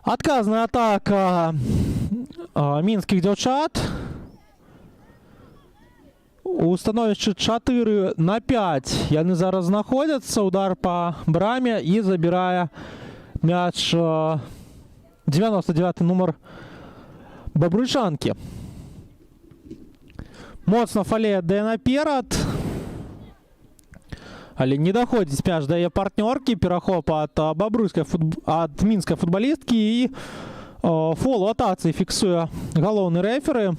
Адказная атака мінскіх дзяўчат. У становішчы 4-5 яны зараз знаходзяцца. Удар па браме і забірае мяч 99 нумар бабрычанкі. Моцна Фалей аддае наперад, але не даходзіць мяч да яе партнёркі. Перахоп ад мінскай футбалісткі і фол у атацы фіксуе галоўны рэферы.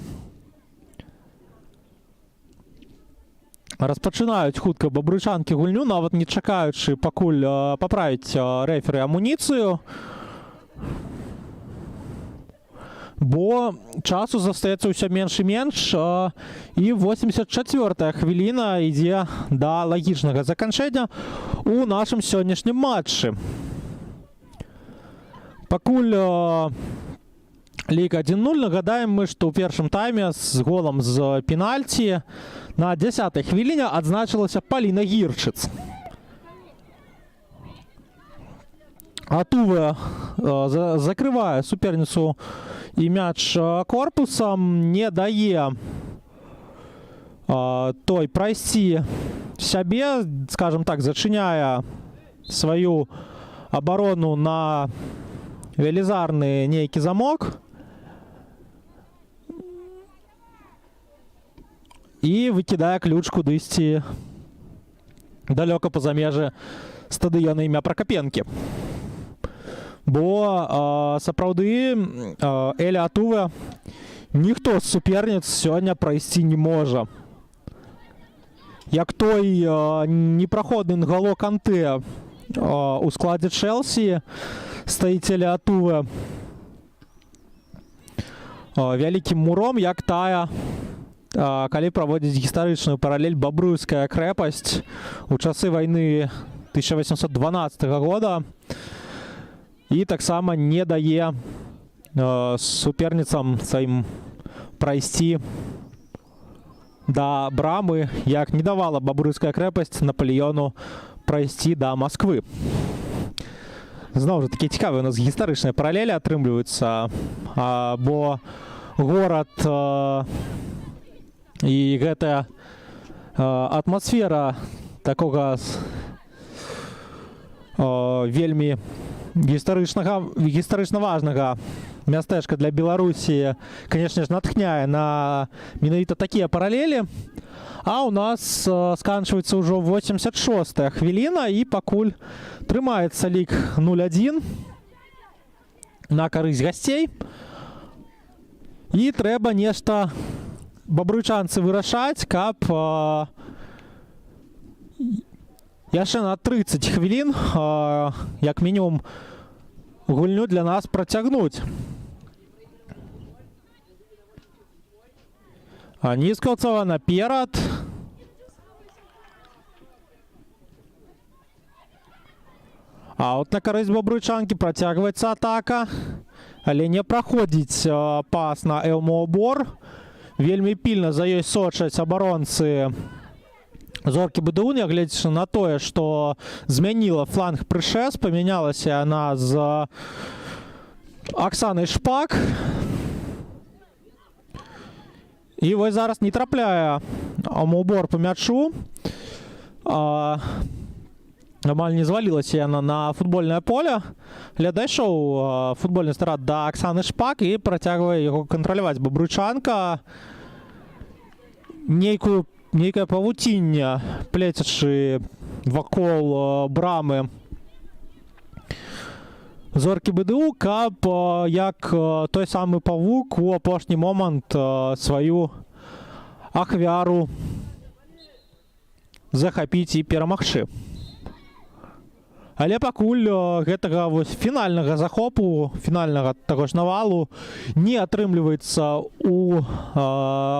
Распачынаюць хутка бабрычанкі гульню, нават не чакаючы пакуль паправіць рэферы амуніцыю, бо часу застаецца ўсё менш і менш, і 84-я хвіліна ідзе да лагічнага заканчэння у нашым сённяшнім матчы. Пакуль лік 1-0, нагадаем мы, што ў першым тайме з голам з пенальці на 10-й хвіліне адзначылася Паліна Гірчыц. А Туве закрывае суперніцу і мяч корпусам, не дае той прайсці сябе, скажем так, зачыняе сваю абарону на велізарны нейкі замок і выкідае ключ кудысьці далёка па-за межы стадыёна імя Пракапенкі. Бо сапраўды Эля Туве ніхто з суперніц сёння прайсці не можа. Як той непраходны Н'Голо Канте у складзе Чэлсі стаіць Эля Атуве вялікім муром, як тая, калі праводзіць гістарычную паралель Бабруйская крэпасць у часы вайны 1812 года і таксама не дае суперніцам сваім прайсці да брамы, як не давала Бабруйская крэпасць Наполеону прайсці да Масквы. Зноў жа такі цікавыя у нас гістарычныя паралелі атрымліваюцца, бо горад і гэтая атмасфера такога вельмі гістарычна важнага мястэчка для Беларусі, канешне ж, натхняе на менавіта такія паралелі. А у нас сканчваецца ўжо 86-я хвіліна і пакуль трымаецца лік 0-1 на карысць гасцей. І трэба нешта бабруйчанцы вырашаць, каб яшчэ на 30 хвілін як мінімум гульню для нас працягнуць. Ніскаўцава наперад. А от на карысць бабруйчанкі працягваецца атака, але не праходзіць пас на Элмообор. Вельмі пільна за ёй сочаць абаронцы Зоркі БДУ, нягледзячы на тое, што змяніла фланг Прышэс, памянялася яна з Аксанай Шпак. І вось зараз не трапляе Элмообор па мячу. Амаль не звалілася яна на футбольнае поле. Але дайшоў футбольны старат да Аксаны Шпак і працягвае яго кантраляваць бабруйчанка. Нейкае павуцінне, плецячы вакол брамы Зоркі БДУ, каб як той самы павук у апошні момант сваю ахвяру захапіць і перамагчы. Але пакуль гэтага вось фінальнага захопу, фінальнага таго ж навалу не атрымліваецца у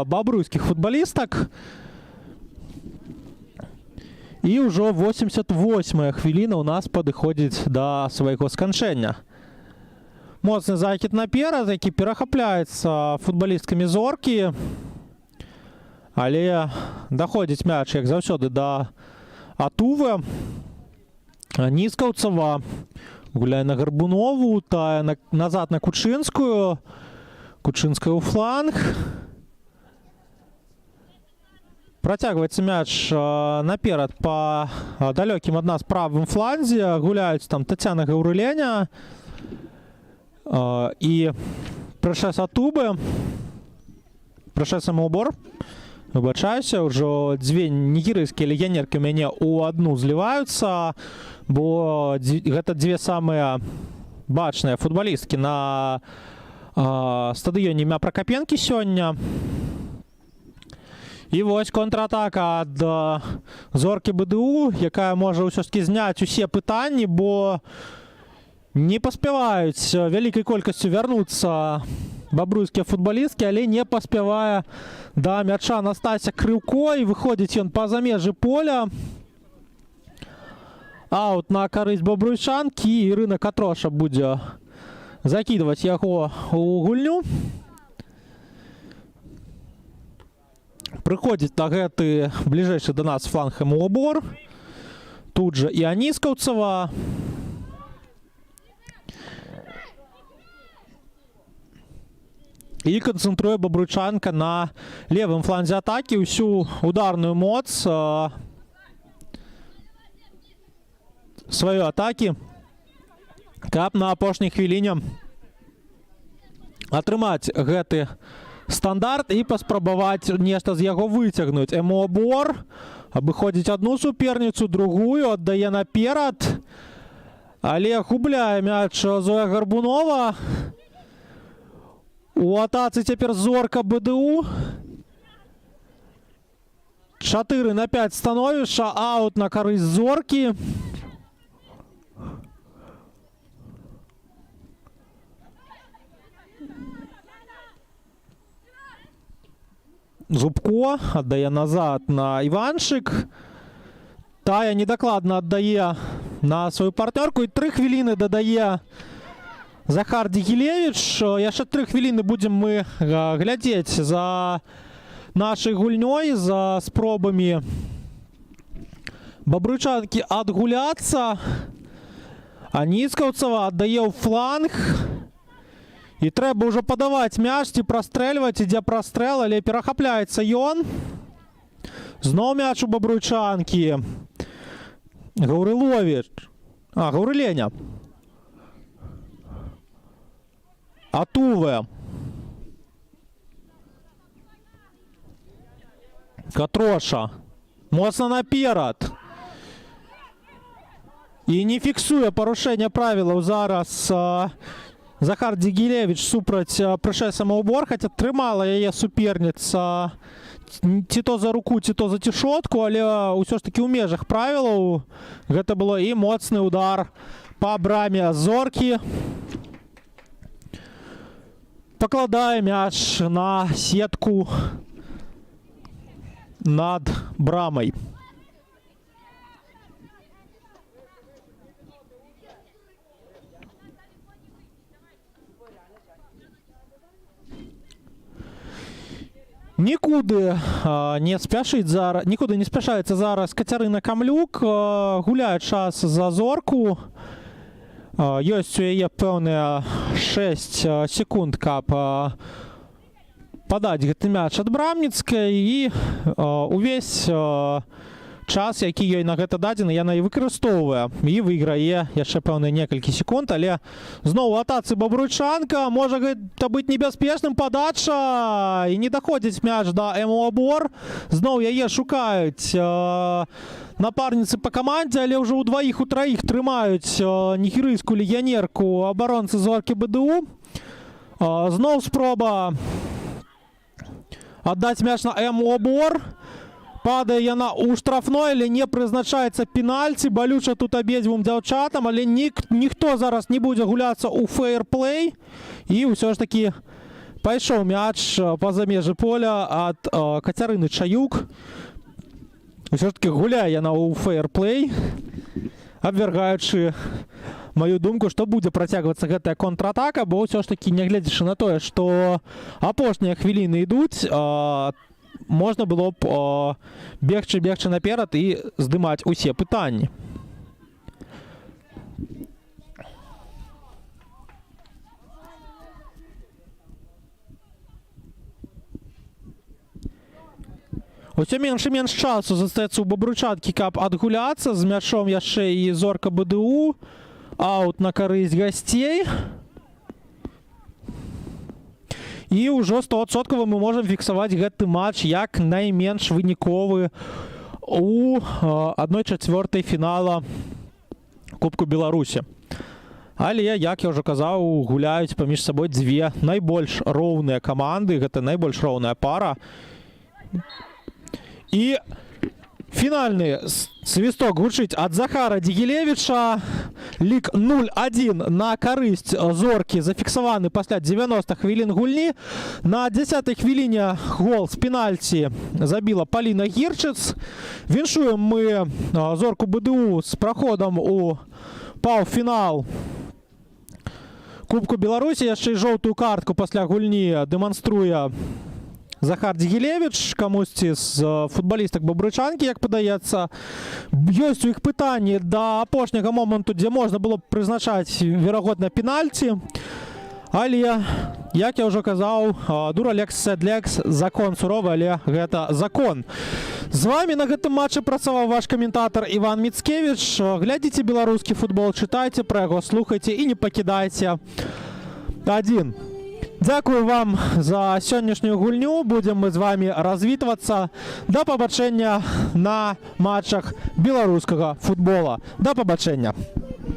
бабруйскіх футбалістак. І ўжо 88-я хвіліна ў нас падыходзіць да свайго сканчэння. Моцны закід наперад, які перахапляецца футбалісткамі Зоркі. Але даходзіць мяч, як заўсёды, да Атуве. Ніскаўцава гуляе на Гарбунову, тая назад на Кучынскую. Кучынская ў фланг. Працягваецца мяч наперад па далёкім ад нас правым фланзе. Гуляюць там Тацяна Гаўрыленя і Прышэс Атуве. Прышэс Элмообор. Выбачаюся, ўжо дзве нігерыйскія легіянеркі ў мяне ў адну зліваюцца, бо гэта дзве самыя бачныя футбалісткі на стадыёне імя Пракапенкі сёння. І вось контратака ад Зоркі БДУ, якая можа ўсё ж такі зняць усе пытанні, бо не паспяваюць вялікай колькасцю вярнуцца бабруйскія футбалісткі, але не паспявае да мяча Настасья Крыўко, і выходзіць ён па-за межы поля. Аут на карысць бабруйчанкі, і Ірына Катроша будзе закідваць яго ў гульню. Прыходзіць на гэты бліжэйшы да нас фланг Элмообор. Тут жа і Аніскаўцава. І канцэнтруе бабруйчанка на левым фланзе атакі ўсю ударную моц сваёй атакі, каб на апошняй хвіліне атрымаць гэты стандарт і паспрабаваць нешта з яго выцягнуць. Элмообор абыходзіць адну суперніцу, другую аддае наперад, але губляе мяч Зоя Гарбунова. У атацы цяпер Зорка БДУ. 4-5 становішча, аут на карысць Зоркі. Зубко аддае назад на Іванчык. Тая недакладна аддае на сваю партнёрку. І 3 хвіліны дадае Захар Дигилевич. Яшчэ 3 хвіліны будзем мы глядзець за нашай гульнёй, за спробамі бабрычанкі адгуляцца. А Ніцкаўцева аддае ў фланг. І трэба ўжо падаваць мяч, ці прастрэльваць, ідзе прастрэл, але перахапляецца ён. Зноў мяч у бабруйчанкі. Гаўрыловіч. Гаўрыленя. Атуве. Катроша. Моцна наперад. І не фіксуе парушэнне правілаў зараз Захар Дигилевич супраць Прышэс МУБОР, хаця трымала яе суперніца ці то за руку, ці то за цішотку, але ўсё ж такі ў межах правілаў. Гэта было і моцны удар па браме Зоркі. Пакладае мяч на сетку над брамай. Нікуди не спяшаецца зараз Кацярына Камлюк, гуляе час за Зорку. Ёсць у яе пэўныя 6 секунд, каб падаць гэты мяч ад брамніцкай, і увесь час, які ёй на гэта дадзены, яна і выкарыстоўвае і выйграе яшчэ пэўныя некалькі секунд. Але зноў у атацы бабруйчанка, можа гэта быць небяспечным, падача, і не даходзіць мяч да МУБОР. Зноў яе шукаюць напарніцы па камандзе, але ўжо ў дваіх, у траіх трымаюць нігерыйскую легіянерку абаронцы Зоркі БДУ. Зноў спроба аддаць мяч на МУБОР. Падае яна ў штрафной, але не прызначаецца пенальці. Балюча тут абедзвюм дзяўчатам, але ніхто зараз не будзе гуляцца ў фэйрплэй. І ўсё ж такі пайшоў мяч па-за межы поля ад Кацярыны Чаюк. Усё ж такі гуляе яна ў фэйрплэй, абвяргаючы маю думку, што будзе працягвацца гэтая контратака, бо ўсё ж такі, нягледзячы на тое, што апошнія хвіліны ідуць, можна было б бегчы наперад і здымаць усе пытанні. Усё менш і менш часу застаецца ў бабручаткі, каб адгуляцца. З мячом яшчэ і Зорка БДУ. Аут на карысць гасцей. І ўжо 100% мы можам фіксаваць гэты матч як найменш выніковы у 1/4 фінала Кубку Беларусі. Але, як я ўжо казаў, гуляюць паміж сабой дзве найбольш роўныя каманды, гэта найбольш роўная пара. І фінальны свісток гучыць ад Захара Дигилевича. Лік 0-1 на карысць Зоркі зафіксаваны пасля 90 хвілін гульні. На 10-й хвіліне гол з пенальці забіла Паліна Гірчыц. Віншуем мы Зорку БДУ з праходам у паўфінал Кубку Беларусі. Яшчэ і жоўтую картку пасля гульні дэманструе Захар Дигилевич камусьці з футбалістак бабрычанкі, як падаецца. Ёсць у іх пытанні да апошняга моманту, дзе можна было б прызначаць, верагодна, пенальці. Але, як я ўжо казаў, дура лекс сед лекс, закон суровы, але гэта закон. З вами на гэтым матчы працаваў ваш каментатар Іван Міцкевіч. Глядзіце беларускі футбол, чытайце пра яго, слухайце і не пакідайце адзін. Дзякую вам за сённяшнюю гульню. Будзем мы з вами развітвацца. Да пабачэння на матчах беларускага футбола. Да пабачэння.